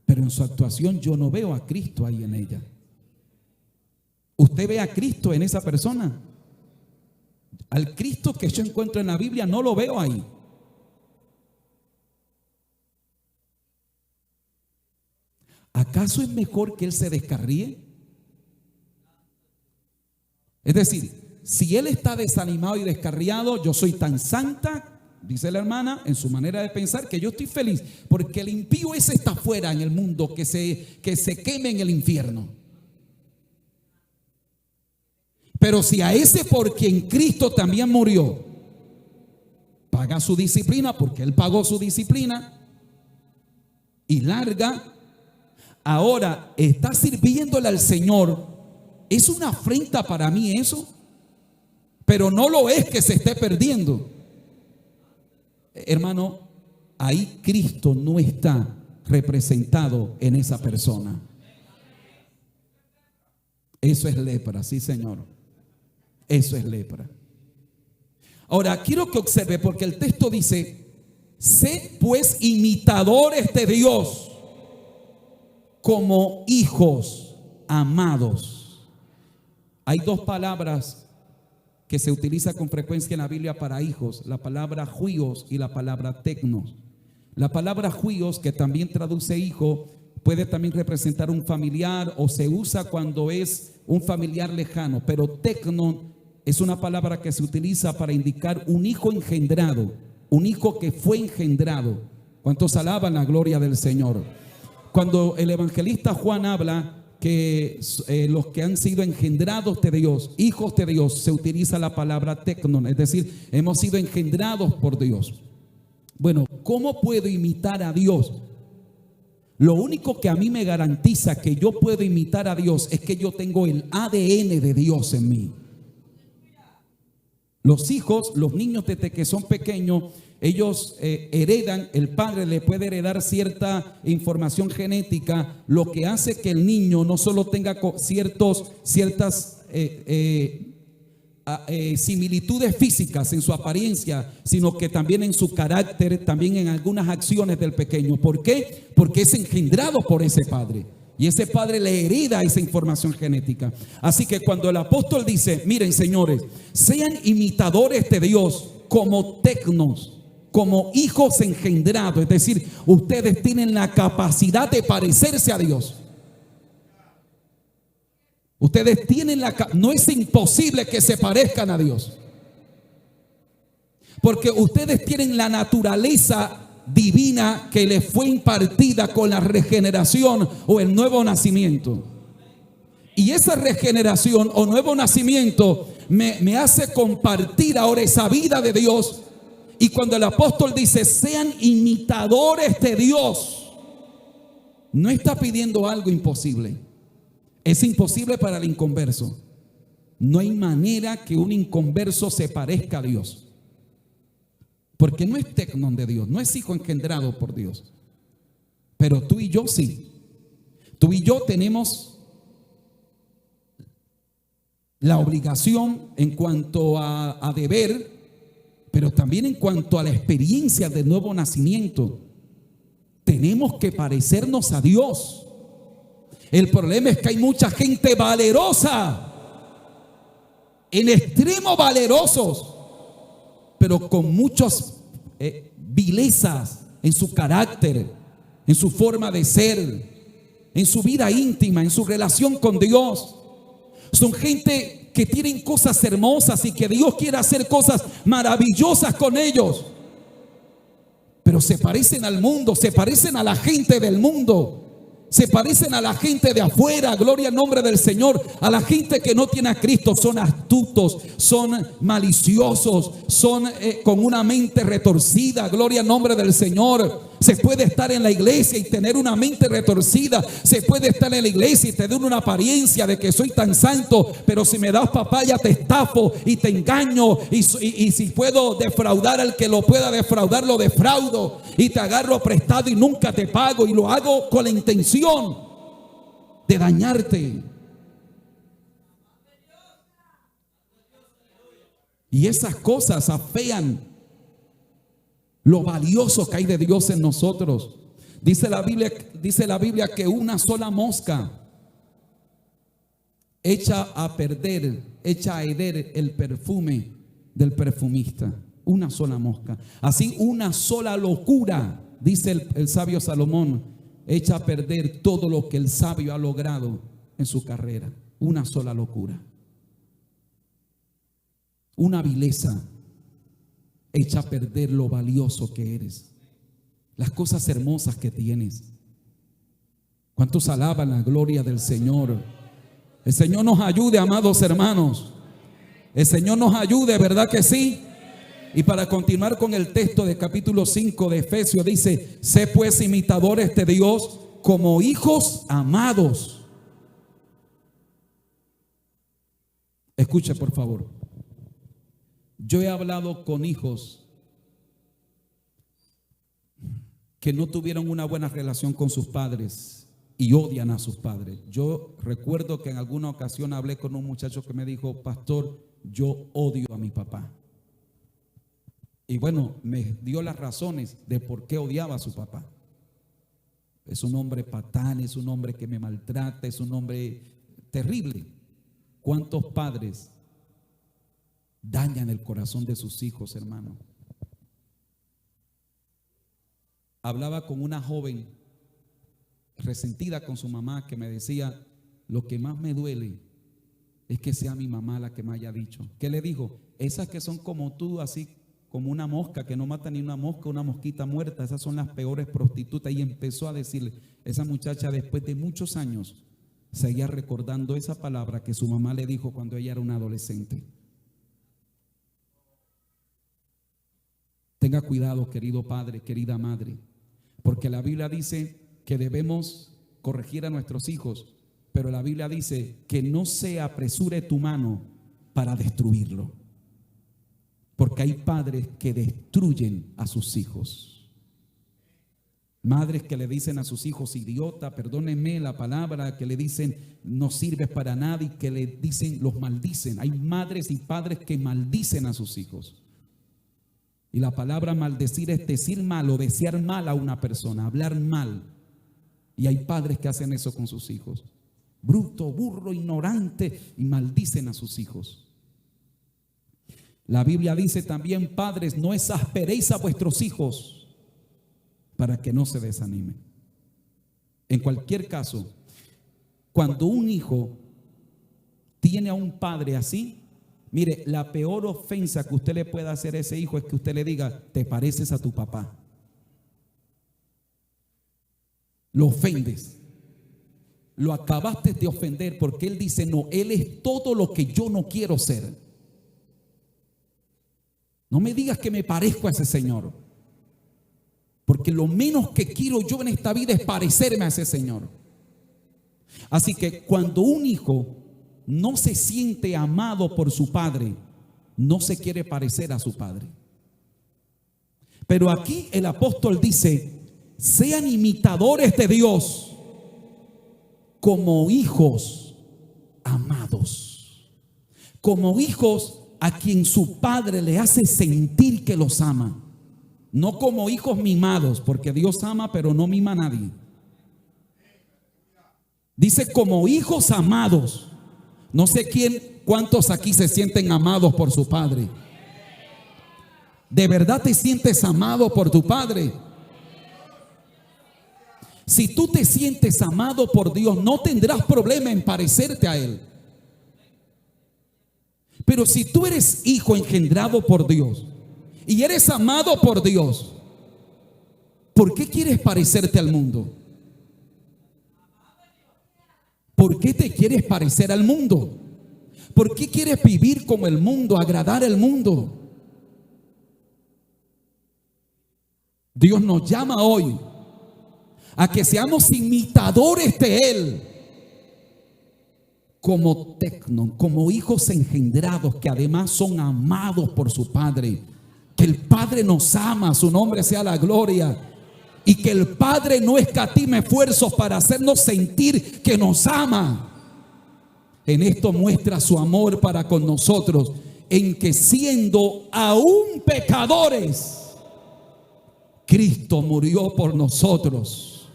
pero en su actuación yo no veo a Cristo ahí en ella. ¿Usted ve a Cristo en esa persona? Al Cristo que yo encuentro en la Biblia no lo veo ahí. ¿Acaso es mejor que Él se descarríe? Es decir, si Él está desanimado y descarriado, yo soy tan santa, dice la hermana, en su manera de pensar, que yo estoy feliz, porque el impío ese está afuera en el mundo, que se queme en el infierno. Pero si a ese por quien Cristo también murió, paga su disciplina, porque Él pagó su disciplina, y larga, ahora está sirviéndole al Señor, ¿es una afrenta para mí eso? Pero no lo es que se esté perdiendo. Hermano, ahí Cristo no está representado en esa persona. Eso es lepra, sí, Señor. Eso es lepra. Ahora, quiero que observe, porque el texto dice: sed pues imitadores de Dios como hijos amados. Hay dos palabras que se utiliza con frecuencia en la Biblia para hijos: la palabra huios y la palabra tecnos. La palabra huios, que también traduce hijo, puede también representar un familiar, o se usa cuando es un familiar lejano, pero tecno es una palabra que se utiliza para indicar un hijo engendrado, un hijo que fue engendrado. ¿Cuántos alaban la gloria del Señor? Cuando el evangelista Juan habla que los que han sido engendrados de Dios, hijos de Dios, se utiliza la palabra tecnon, es decir, hemos sido engendrados por Dios. Bueno, ¿cómo puedo imitar a Dios? Lo único que a mí me garantiza que yo puedo imitar a Dios es que yo tengo el ADN de Dios en mí. Los hijos, los niños desde que son pequeños, ellos heredan, el padre le puede heredar cierta información genética, lo que hace que el niño no solo tenga ciertas similitudes físicas en su apariencia, sino que también en su carácter, también en algunas acciones del pequeño. ¿Por qué? Porque es engendrado por ese padre. Y ese padre le hereda esa información genética. Así que cuando el apóstol dice: miren, señores, sean imitadores de Dios como tecnos, como hijos engendrados, es decir, ustedes tienen la capacidad de parecerse a Dios. Ustedes tienen no es imposible que se parezcan a Dios. Porque ustedes tienen la naturaleza divina que les fue impartida con la regeneración o el nuevo nacimiento. Y esa regeneración o nuevo nacimiento me hace compartir ahora esa vida de Dios. Y cuando el apóstol dice, sean imitadores de Dios, no está pidiendo algo imposible. Es imposible para el inconverso. No hay manera que un inconverso se parezca a Dios. Porque no es tecnon de Dios, no es hijo engendrado por Dios. Pero tú y yo sí. Tú y yo tenemos la obligación en cuanto a deber, pero también en cuanto a la experiencia del nuevo nacimiento. Tenemos que parecernos a Dios. El problema es que hay mucha gente valerosa, en extremo valerosos, pero con muchas vilezas en su carácter, en su forma de ser, en su vida íntima, en su relación con Dios. Son gente que tienen cosas hermosas y que Dios quiere hacer cosas maravillosas con ellos, pero se parecen al mundo, se parecen a la gente del mundo, se parecen a la gente de afuera. Gloria al nombre del Señor. A la gente que no tiene a Cristo. Son astutos, son maliciosos, son con una mente retorcida. Gloria al nombre del Señor. Se puede estar en la iglesia y tener una mente retorcida. Se puede estar en la iglesia y tener una apariencia de que soy tan santo, pero si me das papaya te estafo y te engaño, y si puedo defraudar al que lo pueda defraudar, lo defraudo, y te agarro prestado y nunca te pago, y lo hago con la intención de dañarte. Y esas cosas afean lo valioso que hay de Dios en nosotros. Dice la Biblia que una sola mosca echa a perder, echa a heder el perfume del perfumista. Una sola mosca. Así una sola locura, dice el sabio Salomón, echa a perder todo lo que el sabio ha logrado en su carrera. Una sola locura. Una vileza echa a perder lo valioso que eres, las cosas hermosas que tienes. ¿Cuántos alaban la gloria del Señor? El Señor nos ayude, amados hermanos. El Señor nos ayude, ¿verdad que sí? Y para continuar con el texto de capítulo 5 de Efesios, dice: sé pues imitadores de Dios como hijos amados. Escuche por favor. Yo he hablado con hijos que no tuvieron una buena relación con sus padres y odian a sus padres. Yo recuerdo que en alguna ocasión hablé con un muchacho que me dijo: pastor, yo odio a mi papá. Y bueno, me dio las razones de por qué odiaba a su papá. Es un hombre patán, es un hombre que me maltrata, es un hombre terrible. ¿Cuántos padres dañan el corazón de sus hijos, hermano? Hablaba con una joven resentida con su mamá que me decía: lo que más me duele es que sea mi mamá la que me haya dicho. ¿Qué le dijo? Esas que son como tú, así como una mosca que no mata ni una mosca, una mosquita muerta, esas son las peores prostitutas. Y empezó a decirle, esa muchacha después de muchos años seguía recordando esa palabra que su mamá le dijo cuando ella era una adolescente. Tenga cuidado, querido padre, querida madre, porque la Biblia dice que debemos corregir a nuestros hijos, pero la Biblia dice que no se apresure tu mano para destruirlo, porque hay padres que destruyen a sus hijos. Madres que le dicen a sus hijos idiota, perdónenme la palabra, que le dicen no sirves para nada, y que le dicen, los maldicen. Hay madres y padres que maldicen a sus hijos. Y la palabra maldecir es decir mal o desear mal a una persona, hablar mal. Y hay padres que hacen eso con sus hijos. Bruto, burro, ignorante, y maldicen a sus hijos. La Biblia dice también: padres, no exasperéis a vuestros hijos para que no se desanimen. En cualquier caso, cuando un hijo tiene a un padre así, Mire, la peor ofensa que usted le pueda hacer a ese hijo es que usted le diga, te pareces a tu papá. Lo ofendes. Lo acabaste de ofender porque él dice, no, él es todo lo que yo no quiero ser. No me digas que me parezco a ese señor, porque lo menos que quiero yo en esta vida es parecerme a ese señor. Así que cuando un hijo no se siente amado por su padre, no se quiere parecer a su padre. Pero aquí el apóstol dice, sean imitadores de Dios como hijos amados, como hijos a quien su padre le hace sentir que los ama, no como hijos mimados, porque Dios ama pero no mima a nadie. Dice como hijos amados. No sé cuántos aquí se sienten amados por su padre. ¿De verdad te sientes amado por tu padre? Si tú te sientes amado por Dios, no tendrás problema en parecerte a Él. Pero si tú eres hijo engendrado por Dios y eres amado por Dios, ¿por qué quieres parecerte al mundo? ¿Por qué te quieres parecer al mundo? ¿Por qué quieres vivir como el mundo, agradar al mundo? Dios nos llama hoy a que seamos imitadores de Él, como hijos engendrados que además son amados por su Padre. Que el Padre nos ama, su nombre sea la gloria. Y que el Padre no escatime esfuerzos para hacernos sentir que nos ama. En esto muestra su amor para con nosotros, en que siendo aún pecadores, Cristo murió por nosotros.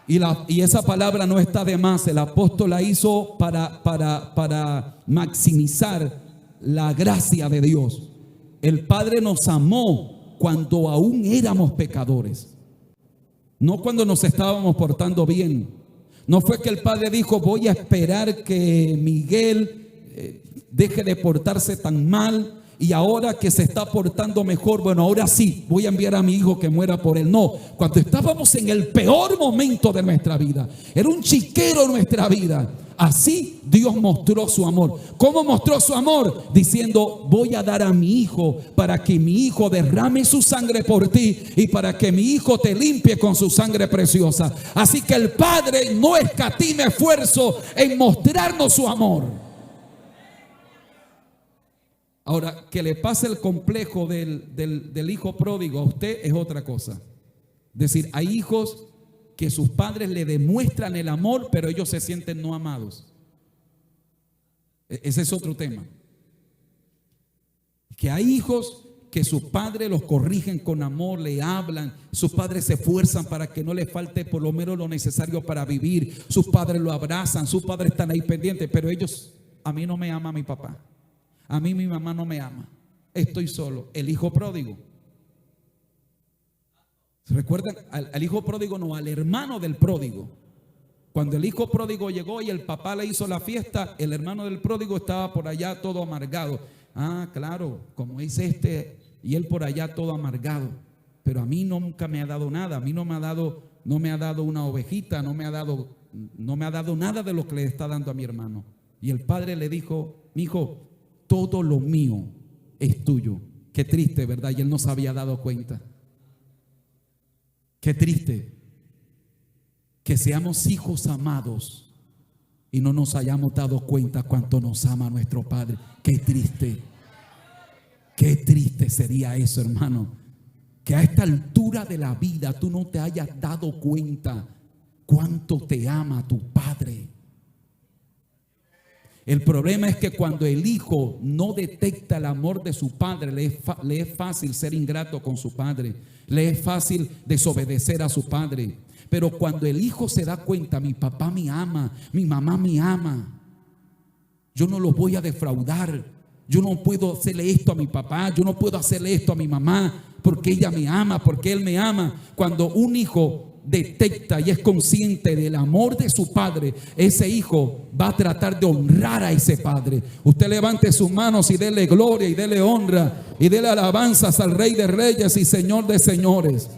Y esa palabra no está de más. El apóstol la hizo para maximizar la gracia de Dios. El Padre nos amó cuando aún éramos pecadores, no cuando nos estábamos portando bien. No fue que el Padre dijo, voy a esperar que Miguel deje de portarse tan mal y ahora que se está portando mejor, bueno, ahora sí, voy a enviar a mi hijo que muera por él. No, cuando estábamos en el peor momento de nuestra vida, era un chiquero nuestra vida, así Dios mostró su amor. ¿Cómo mostró su amor? Diciendo, voy a dar a mi hijo para que mi hijo derrame su sangre por ti y para que mi hijo te limpie con su sangre preciosa. Así que el Padre no escatime esfuerzo en mostrarnos su amor. Ahora, que le pase el complejo del hijo pródigo a usted es otra cosa. Es decir, hay hijos que sus padres le demuestran el amor, pero ellos se sienten no amados. Ese es otro tema. Que hay hijos que sus padres los corrigen con amor, le hablan, sus padres se esfuerzan para que no les falte por lo menos lo necesario para vivir, sus padres lo abrazan, sus padres están ahí pendientes, pero ellos, a mí no me ama mi papá, a mí mi mamá no me ama, estoy solo. El hijo pródigo. ¿Se recuerdan? Al hijo pródigo, no, al hermano del pródigo. Cuando el hijo pródigo llegó y el papá le hizo la fiesta, el hermano del pródigo estaba por allá todo amargado. Ah, claro, como es y él por allá todo amargado. Pero a mí nunca me ha dado nada. A mí no me ha dado una ovejita, no me ha dado nada de lo que le está dando a mi hermano. Y el padre le dijo, mi hijo, todo lo mío es tuyo. Qué triste, ¿verdad? Y él no se había dado cuenta. Qué triste que seamos hijos amados y no nos hayamos dado cuenta cuánto nos ama nuestro Padre. Qué triste sería eso, hermano, que a esta altura de la vida tú no te hayas dado cuenta cuánto te ama tu Padre. El problema es que cuando el hijo no detecta el amor de su padre, le es fácil ser ingrato con su padre, le es fácil desobedecer a su padre. Pero cuando el hijo se da cuenta, mi papá me ama, mi mamá me ama, yo no los voy a defraudar, yo no puedo hacerle esto a mi papá, yo no puedo hacerle esto a mi mamá, porque ella me ama, porque él me ama. Cuando un hijo detecta y es consciente del amor de su padre, ese hijo va a tratar de honrar a ese padre. Usted levante sus manos y dele gloria y dele honra y dele alabanzas al Rey de Reyes y Señor de Señores.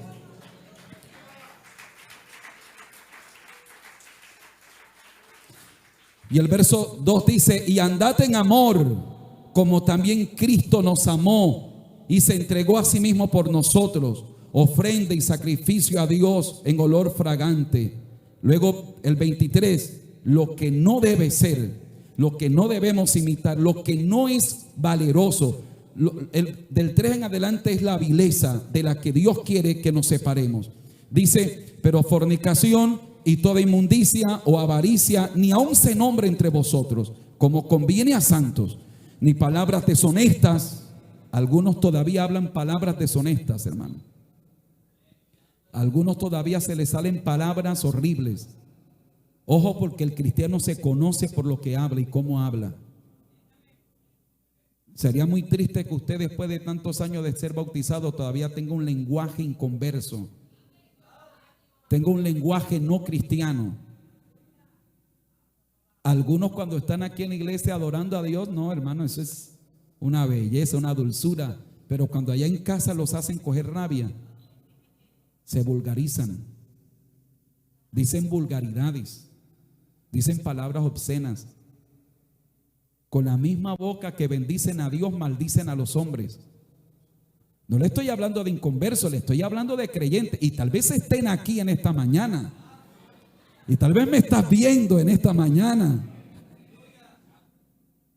Y el verso 2 dice: y andad en amor, como también Cristo nos amó y se entregó a sí mismo por nosotros, ofrenda y sacrificio a Dios en olor fragante. Luego el 23, lo que no debe ser, lo que no debemos imitar, lo que no es valeroso. Del 3 en adelante es la vileza de la que Dios quiere que nos separemos. Dice: pero fornicación y toda inmundicia o avaricia ni aun se nombre entre vosotros, como conviene a santos, ni palabras deshonestas. Algunos todavía hablan palabras deshonestas, hermano. Algunos todavía se les salen palabras horribles. Ojo, porque el cristiano se conoce por lo que habla y cómo habla. Sería muy triste que usted, después de tantos años de ser bautizado, todavía tenga un lenguaje inconverso, tenga un lenguaje no cristiano. Algunos, cuando están aquí en la iglesia adorando a Dios, no, hermano, eso es una belleza, una dulzura. Pero cuando allá en casa los hacen coger rabia, se vulgarizan, dicen vulgaridades, dicen palabras obscenas. Con la misma boca que bendicen a Dios, maldicen a los hombres. No le estoy hablando de inconversos, le estoy hablando de creyentes. Y tal vez estén aquí en esta mañana, y tal vez me estás viendo en esta mañana.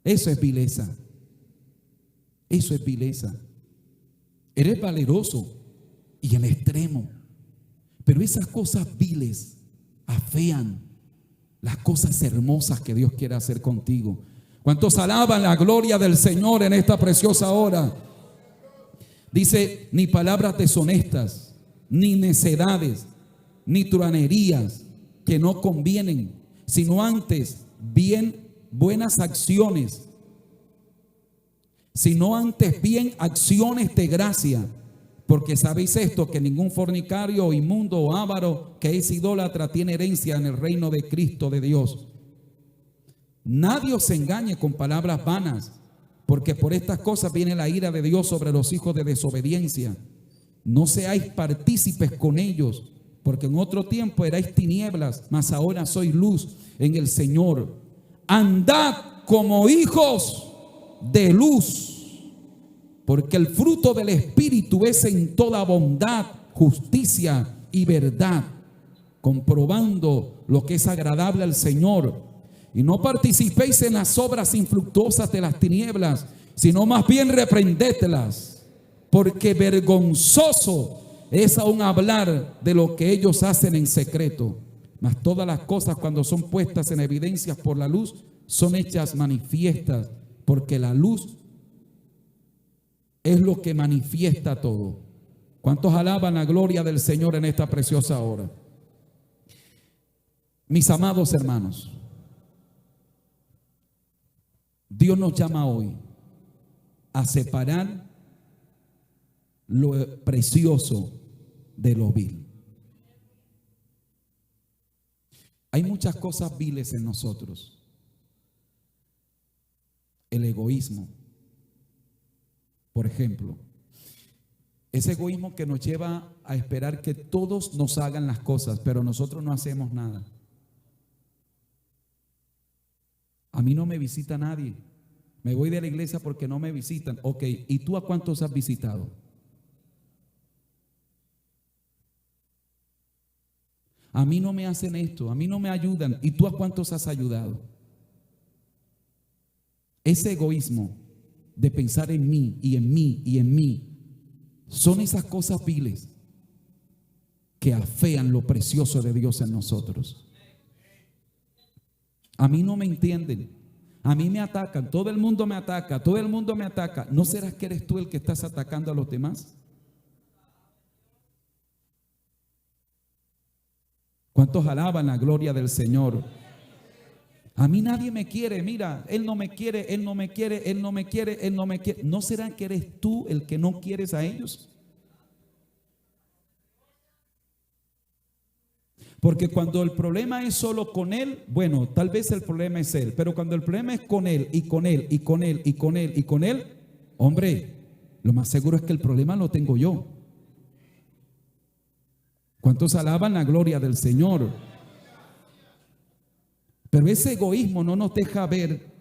Eso es vileza. Eso es vileza. Eres valeroso y en extremo, pero esas cosas viles afean las cosas hermosas que Dios quiere hacer contigo. ¿Cuántos alaban la gloria del Señor en esta preciosa hora? Dice: ni palabras deshonestas, ni necedades, ni truanerías que no convienen, sino antes buenas acciones, sino antes bien acciones de gracia. Porque sabéis esto, que ningún fornicario o inmundo o avaro que es idólatra tiene herencia en el reino de Cristo de Dios. Nadie os engañe con palabras vanas, porque por estas cosas viene la ira de Dios sobre los hijos de desobediencia. No seáis partícipes con ellos, porque en otro tiempo erais tinieblas, mas ahora sois luz en el Señor. Andad como hijos de luz, porque el fruto del Espíritu es en toda bondad, justicia y verdad, comprobando lo que es agradable al Señor. Y no participéis en las obras infructuosas de las tinieblas, sino más bien reprendedlas, porque vergonzoso es aún hablar de lo que ellos hacen en secreto. Mas todas las cosas, cuando son puestas en evidencia por la luz, son hechas manifiestas, porque la luz es lo que manifiesta todo. ¿Cuántos alaban la gloria del Señor en esta preciosa hora? Mis amados hermanos, Dios nos llama hoy a separar lo precioso de lo vil. Hay muchas cosas viles en nosotros. El egoísmo, por ejemplo, ese egoísmo que nos lleva a esperar que todos nos hagan las cosas, pero nosotros no hacemos nada. A mí no me visita nadie. Me voy de la iglesia porque no me visitan. Ok, ¿y tú a cuántos has visitado? A mí no me hacen esto, a mí no me ayudan. ¿Y tú a cuántos has ayudado? Ese egoísmo de pensar en mí y en mí y en mí son esas cosas viles que afean lo precioso de Dios en nosotros. A mí no me entienden, a mí me atacan, todo el mundo me ataca, todo el mundo me ataca. ¿No serás que eres tú el que estás atacando a los demás? ¿Cuántos alaban la gloria del Señor? A mí nadie me quiere, mira, él no me quiere, él no me quiere, él no me quiere, él no me quiere. ¿No será que eres tú el que no quieres a ellos? Porque cuando el problema es solo con él, bueno, tal vez el problema es él, pero cuando el problema es con él y con él y con él y con él y con él, hombre, lo más seguro es que el problema lo tengo yo. ¿Cuántos alaban la gloria del Señor? Pero ese egoísmo no nos deja ver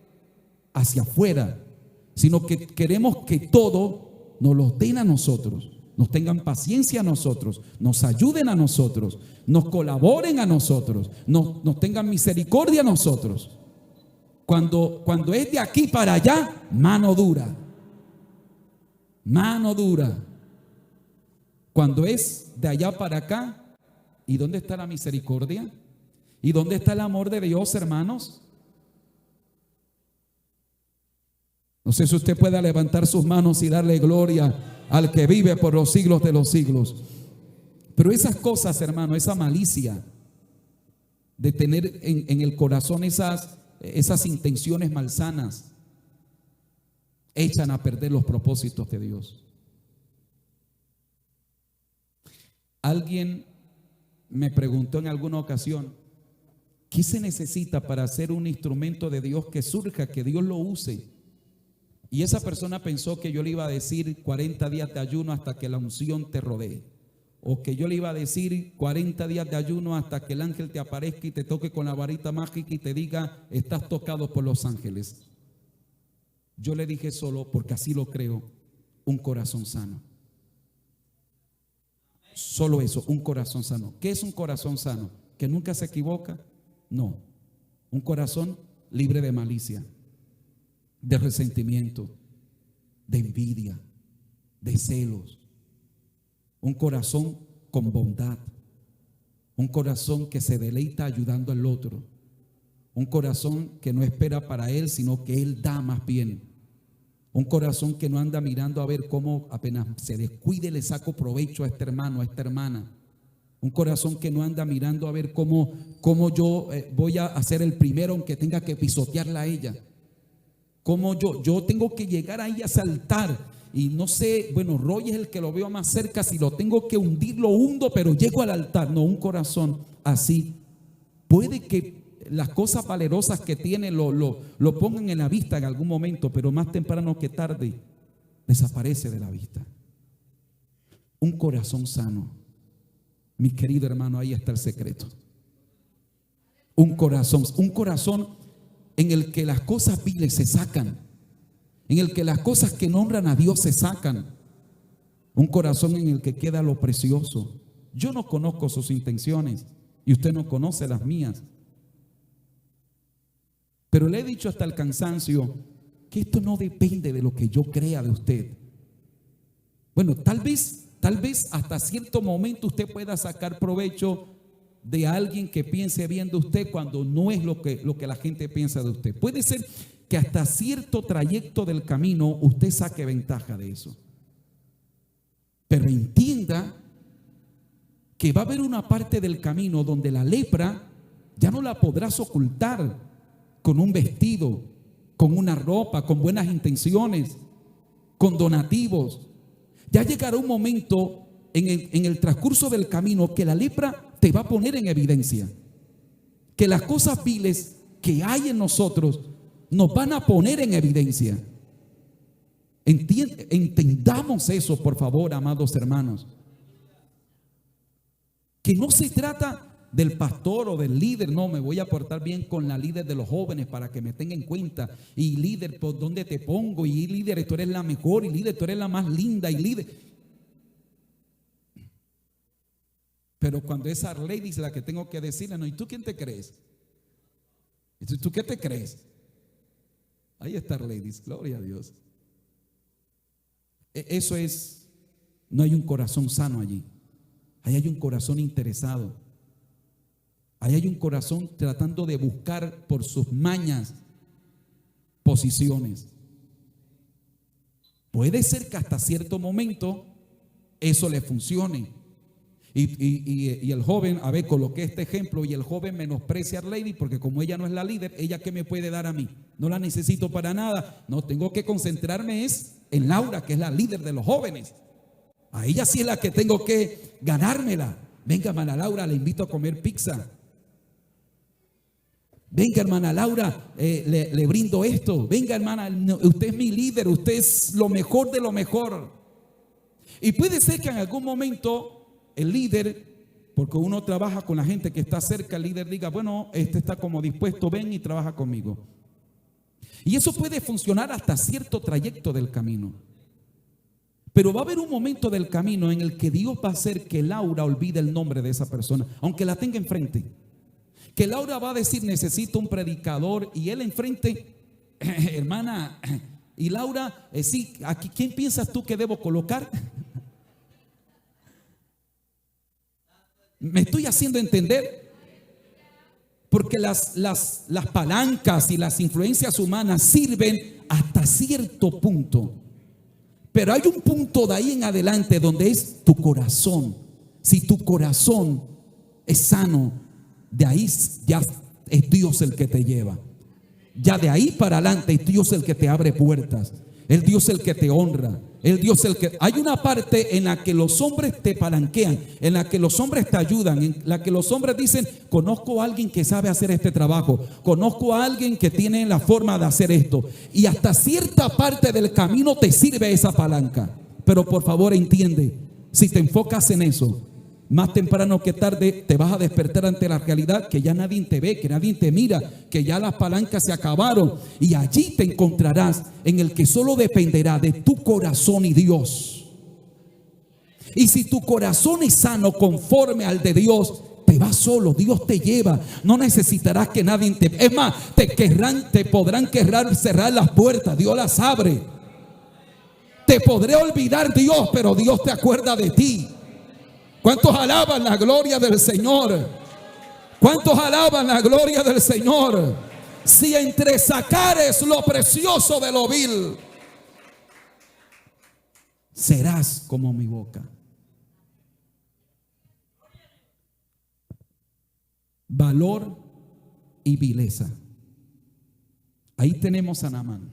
hacia afuera, sino que queremos que todo nos lo den a nosotros, nos tengan paciencia a nosotros, nos ayuden a nosotros, nos colaboren a nosotros, nos tengan misericordia a nosotros. Cuando es de aquí para allá, mano dura. Mano dura. Cuando es de allá para acá, ¿y dónde está la misericordia? ¿Y dónde está el amor de Dios, hermanos? No sé si usted pueda levantar sus manos y darle gloria al que vive por los siglos de los siglos. Pero esas cosas, hermano, esa malicia de tener en el corazón esas intenciones malsanas, echan a perder los propósitos de Dios. Alguien me preguntó en alguna ocasión, ¿qué se necesita para ser un instrumento de Dios que surja, que Dios lo use? Y esa persona pensó que yo le iba a decir 40 días de ayuno hasta que la unción te rodee. O que yo le iba a decir 40 días de ayuno hasta que el ángel te aparezca y te toque con la varita mágica y te diga, estás tocado por los ángeles. Yo le dije solo, porque así lo creo, un corazón sano. Solo eso, un corazón sano. ¿Qué es un corazón sano? ¿Que nunca se equivoca? No. Un corazón libre de malicia, de resentimiento, de envidia, de celos. Un corazón con bondad. Un corazón que se deleita ayudando al otro. Un corazón que no espera para él, sino que él da más bien. Un corazón que no anda mirando a ver cómo apenas se descuide le saco provecho a este hermano, a esta hermana. Un corazón que no anda mirando a ver cómo yo voy a ser el primero aunque tenga que pisotearla a ella. Cómo yo tengo que llegar ahí a saltar. Y no sé, bueno, Roy es el que lo veo más cerca. Si lo tengo que hundir, lo hundo, pero llego al altar. No, un corazón así. Puede que las cosas valerosas que tiene lo pongan en la vista en algún momento, pero más temprano que tarde desaparece de la vista. Un corazón sano. Mi querido hermano, ahí está el secreto. Un corazón en el que las cosas viles se sacan, en el que las cosas que no honran a Dios se sacan. Un corazón en el que queda lo precioso. Yo no conozco sus intenciones y usted no conoce las mías, pero le he dicho hasta el cansancio que esto no depende de lo que yo crea de usted. Bueno, tal vez hasta cierto momento usted pueda sacar provecho de alguien que piense bien de usted cuando no es lo que la gente piensa de usted. Puede ser que hasta cierto trayecto del camino usted saque ventaja de eso. Pero entienda que va a haber una parte del camino donde la lepra ya no la podrás ocultar con un vestido, con una ropa, con buenas intenciones, con donativos. Ya llegará un momento en el transcurso del camino que la lepra te va a poner en evidencia, que las cosas viles que hay en nosotros nos van a poner en evidencia. Entendamos eso, por favor, amados hermanos, que no se trata del pastor o del líder. No, me voy a portar bien con la líder de los jóvenes para que me tenga en cuenta. Y líder, ¿por dónde te pongo? Y líder, tú eres la mejor. Y líder, tú eres la más linda. Y líder. Pero cuando es Arleidis la que tengo que decirle, no, ¿y tú quién te crees? ¿Y tú qué te crees? Ahí está Arleidis, gloria a Dios. Eso es, no hay un corazón sano allí. Ahí hay un corazón interesado. Ahí hay un corazón tratando de buscar por sus mañas posiciones. Puede ser que hasta cierto momento eso le funcione. Y el joven, a ver, coloqué este ejemplo, y el joven menosprecia a Lady porque como ella no es la líder, ¿ella qué me puede dar a mí? No la necesito para nada. No, tengo que concentrarme en Laura, que es la líder de los jóvenes. A ella sí es la que tengo que ganármela. Venga, hermana Laura, le invito a comer pizza. Venga, hermana Laura, le brindo esto. Venga, hermana, usted es mi líder, usted es lo mejor de lo mejor. Y puede ser que en algún momento el líder, porque uno trabaja con la gente que está cerca, el líder diga, bueno, este está como dispuesto, ven y trabaja conmigo. Y eso puede funcionar hasta cierto trayecto del camino. Pero va a haber un momento del camino en el que Dios va a hacer que Laura olvide el nombre de esa persona, aunque la tenga enfrente. Que Laura va a decir, necesito un predicador, y él enfrente, hermana, y Laura, sí, aquí, ¿quién piensas tú que debo colocar? ¿Me estoy haciendo entender? Porque las palancas y las influencias humanas sirven hasta cierto punto. Pero hay un punto de ahí en adelante donde es tu corazón. Si tu corazón es sano, de ahí ya es Dios el que te lleva. Ya de ahí para adelante es Dios el que te abre puertas. Es Dios el que te honra. Es Dios el que... Hay una parte en la que los hombres te palanquean, en la que los hombres te ayudan, en la que los hombres dicen, conozco a alguien que sabe hacer este trabajo, conozco a alguien que tiene la forma de hacer esto. Y hasta cierta parte del camino te sirve esa palanca. Pero por favor entiende, si te enfocas en eso, más temprano que tarde te vas a despertar ante la realidad que ya nadie te ve, que nadie te mira, que ya las palancas se acabaron. Y allí te encontrarás en el que solo dependerá de tu corazón y Dios. Y si tu corazón es sano conforme al de Dios, te vas solo, Dios te lleva. No necesitarás que nadie te... Es más, te podrán querer cerrar las puertas, Dios las abre. Te podré olvidar Dios, pero Dios te acuerda de ti. ¿Cuántos alaban la gloria del Señor? ¿Cuántos alaban la gloria del Señor? Si entre sacares lo precioso de lo vil, serás como mi boca. Valor y vileza. Ahí tenemos a Naamán,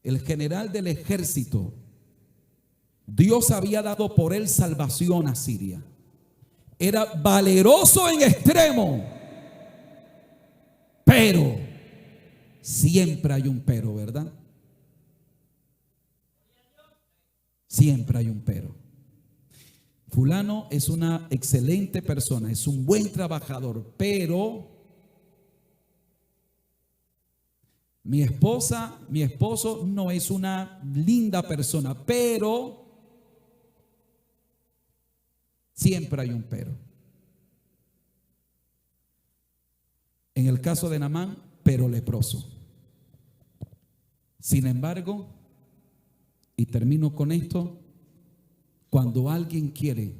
el general del ejército. Dios había dado por él salvación a Siria. Era valeroso en extremo. Pero siempre hay un pero, ¿verdad? Siempre hay un pero. Fulano es una excelente persona, es un buen trabajador, pero mi esposo no es una linda persona, pero siempre hay un pero. En el caso de Naamán, pero leproso. Sin embargo, y termino con esto, cuando alguien quiere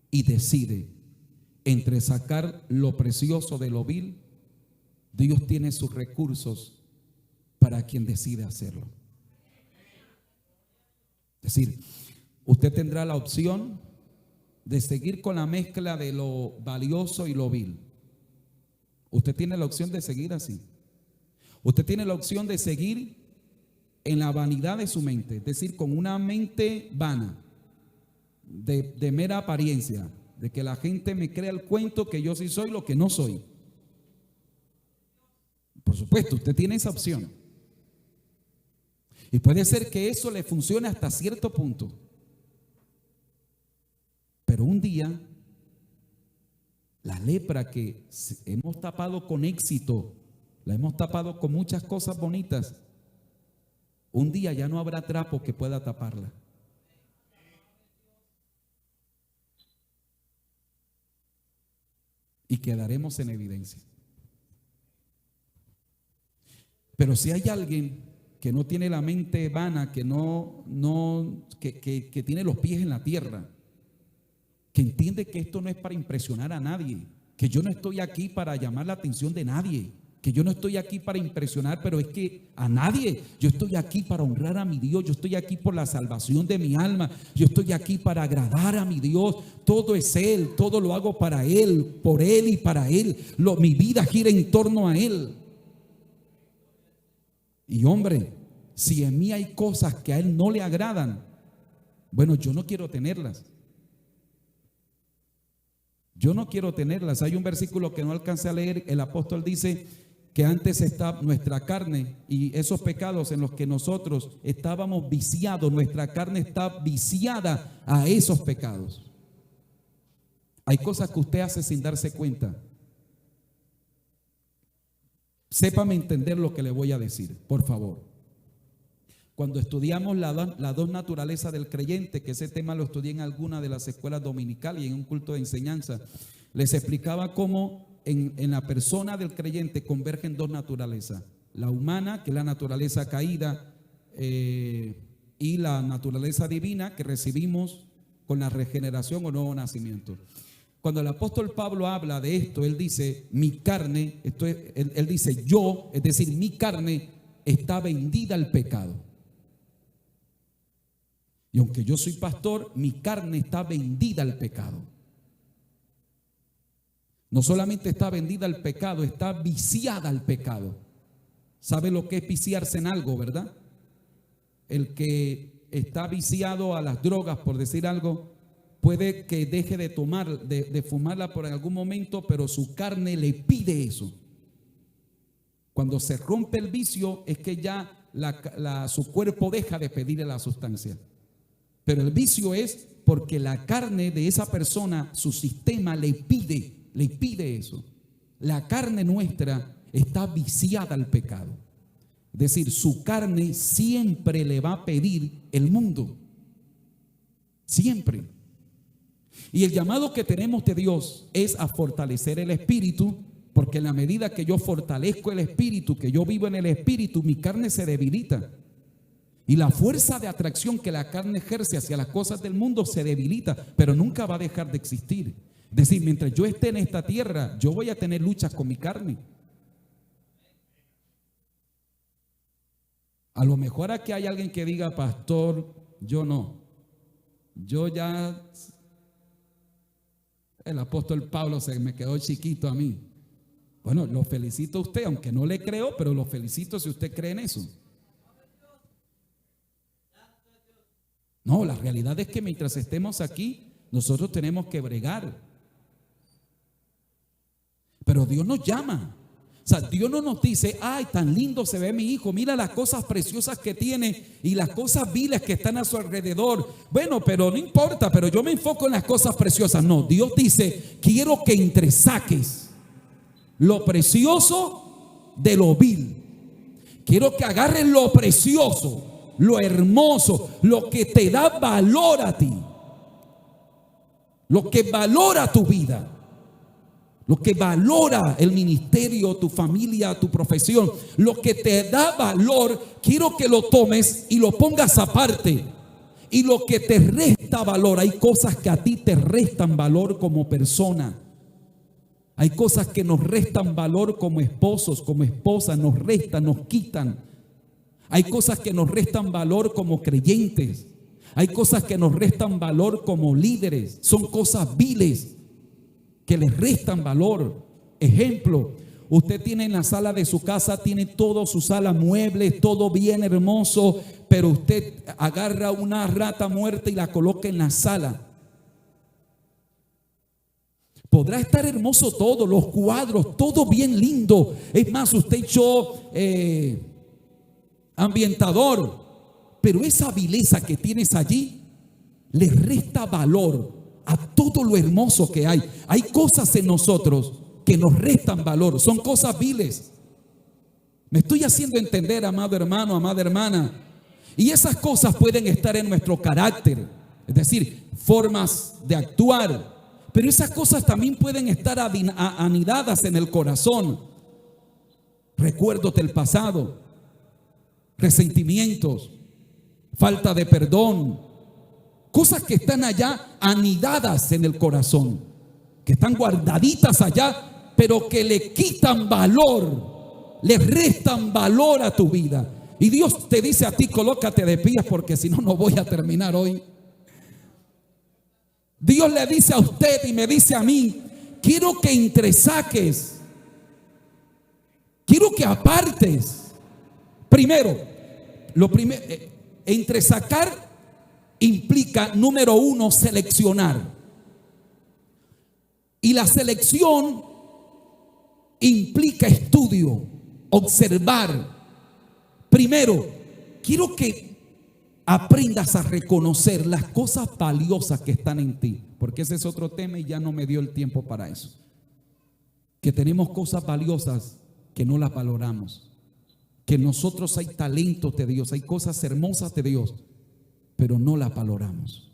y decide entre sacar lo precioso de lo vil, Dios tiene sus recursos para quien decide hacerlo. Es decir, usted tendrá la opción de seguir con la mezcla de lo valioso y lo vil. Usted tiene la opción de seguir así. Usted tiene la opción de seguir en la vanidad de su mente, es decir, con una mente vana, de mera apariencia, de que la gente me crea el cuento que yo sí soy lo que no soy. Por supuesto, usted tiene esa opción. Y puede ser que eso le funcione hasta cierto punto. Pero un día, la lepra que hemos tapado con éxito, la hemos tapado con muchas cosas bonitas, un día ya no habrá trapo que pueda taparla. Y quedaremos en evidencia. Pero si hay alguien que no tiene la mente vana, que que tiene los pies en la tierra, que entiende que esto no es para impresionar a nadie, que yo no estoy aquí para llamar la atención de nadie, que yo no estoy aquí para impresionar, pero es que a nadie, yo estoy aquí para honrar a mi Dios, yo estoy aquí por la salvación de mi alma, yo estoy aquí para agradar a mi Dios, todo es Él, todo lo hago para Él, por Él y para Él, mi vida gira en torno a Él. Y hombre, si en mí hay cosas que a Él no le agradan, bueno, yo no quiero tenerlas. Yo no quiero tenerlas. Hay un versículo que no alcancé a leer. El apóstol dice que antes está nuestra carne y esos pecados en los que nosotros estábamos viciados, nuestra carne está viciada a esos pecados. Hay cosas que usted hace sin darse cuenta. Sépame entender lo que le voy a decir, por favor. Cuando estudiamos las dos naturalezas del creyente, que ese tema lo estudié en alguna de las escuelas dominicales y en un culto de enseñanza, les explicaba cómo en la persona del creyente convergen dos naturalezas. La humana, que es la naturaleza caída, y la naturaleza divina que recibimos con la regeneración o nuevo nacimiento. Cuando el apóstol Pablo habla de esto, él dice, mi carne, él dice yo, es decir, mi carne está vendida al pecado. Y aunque yo soy pastor, mi carne está vendida al pecado. No solamente está vendida al pecado, está viciada al pecado. ¿Sabe lo que es viciarse en algo, verdad? El que está viciado a las drogas, por decir algo, puede que deje de tomar, de fumarla por algún momento, pero su carne le pide eso. Cuando se rompe el vicio es que ya su cuerpo deja de pedirle la sustancia. Pero el vicio es porque la carne de esa persona, su sistema le pide eso. La carne nuestra está viciada al pecado. Es decir, su carne siempre le va a pedir el mundo. Siempre. Y el llamado que tenemos de Dios es a fortalecer el espíritu, porque en la medida que yo fortalezco el espíritu, que yo vivo en el espíritu, mi carne se debilita. Y la fuerza de atracción que la carne ejerce hacia las cosas del mundo se debilita, pero nunca va a dejar de existir. Es decir, mientras yo esté en esta tierra, yo voy a tener luchas con mi carne. A lo mejor aquí hay alguien que diga, pastor, yo no. Yo ya, el apóstol Pablo se me quedó chiquito a mí. Bueno, lo felicito a usted, aunque no le creo, pero lo felicito si usted cree en eso. No, la realidad es que mientras estemos aquí, nosotros tenemos que bregar. Pero Dios nos llama. O sea, Dios no nos dice, ay, tan lindo se ve mi hijo, mira las cosas preciosas que tiene y las cosas viles que están a su alrededor. Bueno, pero no importa, pero yo me enfoco en las cosas preciosas. No, Dios dice, quiero que entresaques lo precioso de lo vil. Quiero que agarres lo precioso, lo hermoso, lo que te da valor a ti, lo que valora tu vida, lo que valora el ministerio, tu familia, tu profesión, lo que te da valor, quiero que lo tomes y lo pongas aparte. Y lo que te resta valor, hay cosas que a ti te restan valor como persona. Hay cosas que nos restan valor como esposos, como esposas, nos restan, nos quitan. Hay cosas que nos restan valor como creyentes. Hay cosas que nos restan valor como líderes. Son cosas viles que les restan valor. Ejemplo, usted tiene en la sala de su casa, tiene todo su sala, muebles, todo bien hermoso, pero usted agarra una rata muerta y la coloca en la sala. Podrá estar hermoso todo, los cuadros, todo bien lindo. Es más, usted echó ambientador, pero esa vileza que tienes allí le resta valor a todo lo hermoso que hay. Hay cosas en nosotros que nos restan valor, son cosas viles. Me estoy haciendo entender, amado hermano, amada hermana. Y esas cosas pueden estar en nuestro carácter, es decir, formas de actuar, pero esas cosas también pueden estar anidadas en el corazón. Recuerdos del pasado, resentimientos, falta de perdón, cosas que están allá anidadas en el corazón, que están guardaditas allá, pero que le quitan valor, le restan valor a tu vida. Y Dios te dice a ti, colócate de pies porque si no, no voy a terminar hoy. Dios le dice a usted y me dice a mí, quiero que entresaques, quiero que apartes. Primero, entresacar implica, número uno, seleccionar. Y la selección implica estudio, observar. Primero, quiero que aprendas a reconocer las cosas valiosas que están en ti, porque ese es otro tema y ya no me dio el tiempo para eso. Que tenemos cosas valiosas que no las valoramos, que nosotros hay talentos de Dios, hay cosas hermosas de Dios, pero no las valoramos.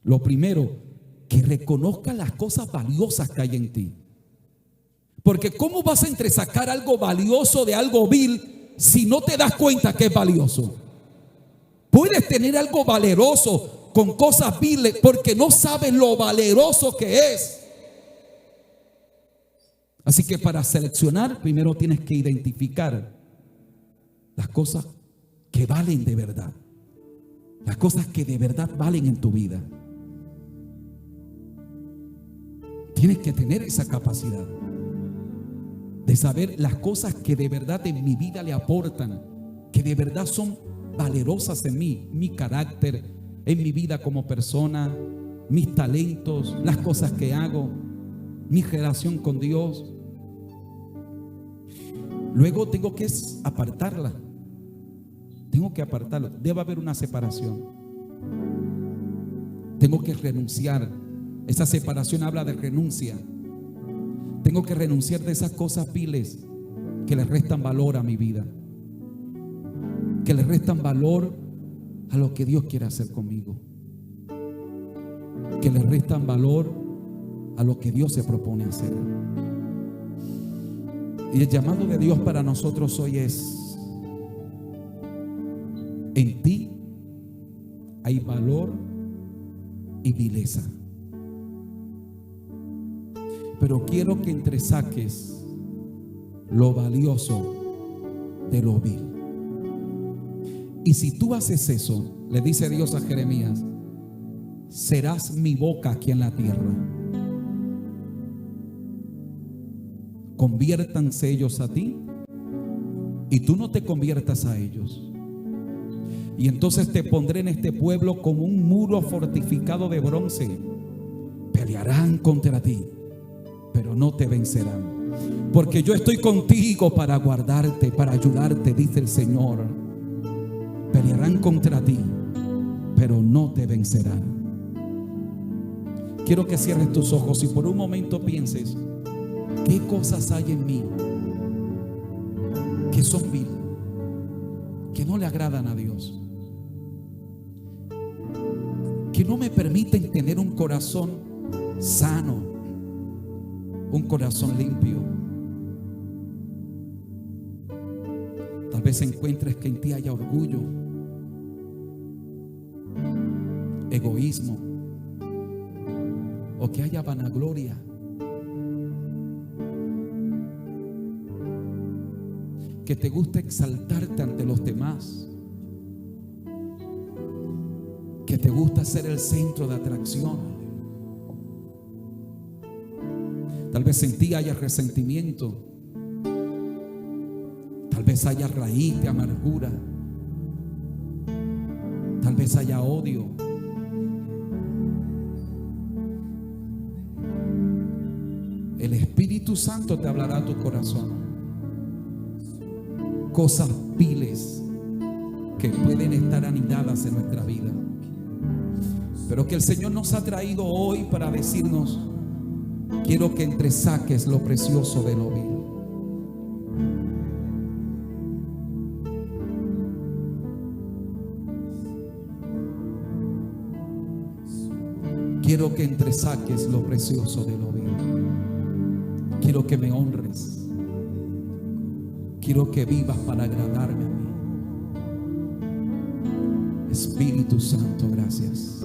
Lo primero, que reconozcas las cosas valiosas que hay en ti. Porque ¿cómo vas a entresacar algo valioso de algo vil si no te das cuenta que es valioso? Puedes tener algo valeroso con cosas viles porque no sabes lo valeroso que es. Así que para seleccionar, primero tienes que identificar las cosas que valen de verdad. Las cosas que de verdad valen en tu vida. Tienes que tener esa capacidad de saber las cosas que de verdad en mi vida le aportan, que de verdad son valerosas en mí, mi carácter, en mi vida como persona, mis talentos, las cosas que hago, mi relación con Dios. Luego tengo que apartarla. Tengo que apartarlo. Debe haber una separación. Tengo que renunciar. Esa separación habla de renuncia. Tengo que renunciar de esas cosas viles que le restan valor a mi vida, que le restan valor a lo que Dios quiere hacer conmigo, que le restan valor a lo que Dios se propone hacer. Y el llamado de Dios para nosotros hoy es: en ti hay valor y vileza. Pero quiero que entresaques lo valioso de lo vil. Y si tú haces eso, le dice Dios a Jeremías, serás mi boca aquí en la tierra. Conviértanse ellos a ti y tú no te conviertas a ellos. Y entonces te pondré en este pueblo como un muro fortificado de bronce. Pelearán contra ti, pero no te vencerán, porque yo estoy contigo para guardarte, para ayudarte, dice el Señor. Pelearán contra ti, pero no te vencerán. Quiero que cierres tus ojos y por un momento pienses: ¿qué cosas hay en mí que son vil, que no le agradan a Dios, que no me permiten tener un corazón sano, un corazón limpio? Tal vez encuentres que en ti haya orgullo, egoísmo, o que haya vanagloria. Que te gusta exaltarte ante los demás, que te gusta ser el centro de atracción. Tal vez en ti haya resentimiento, tal vez haya raíz de amargura, tal vez haya odio. El Espíritu Santo te hablará a tu corazón. Cosas viles que pueden estar anidadas en nuestra vida, pero que el Señor nos ha traído hoy para decirnos: quiero que entresaques lo precioso de lo vil. Quiero que entresaques lo precioso de lo vil. Quiero que me honres. Quiero que vivas para agradarme a mí. Espíritu Santo, gracias.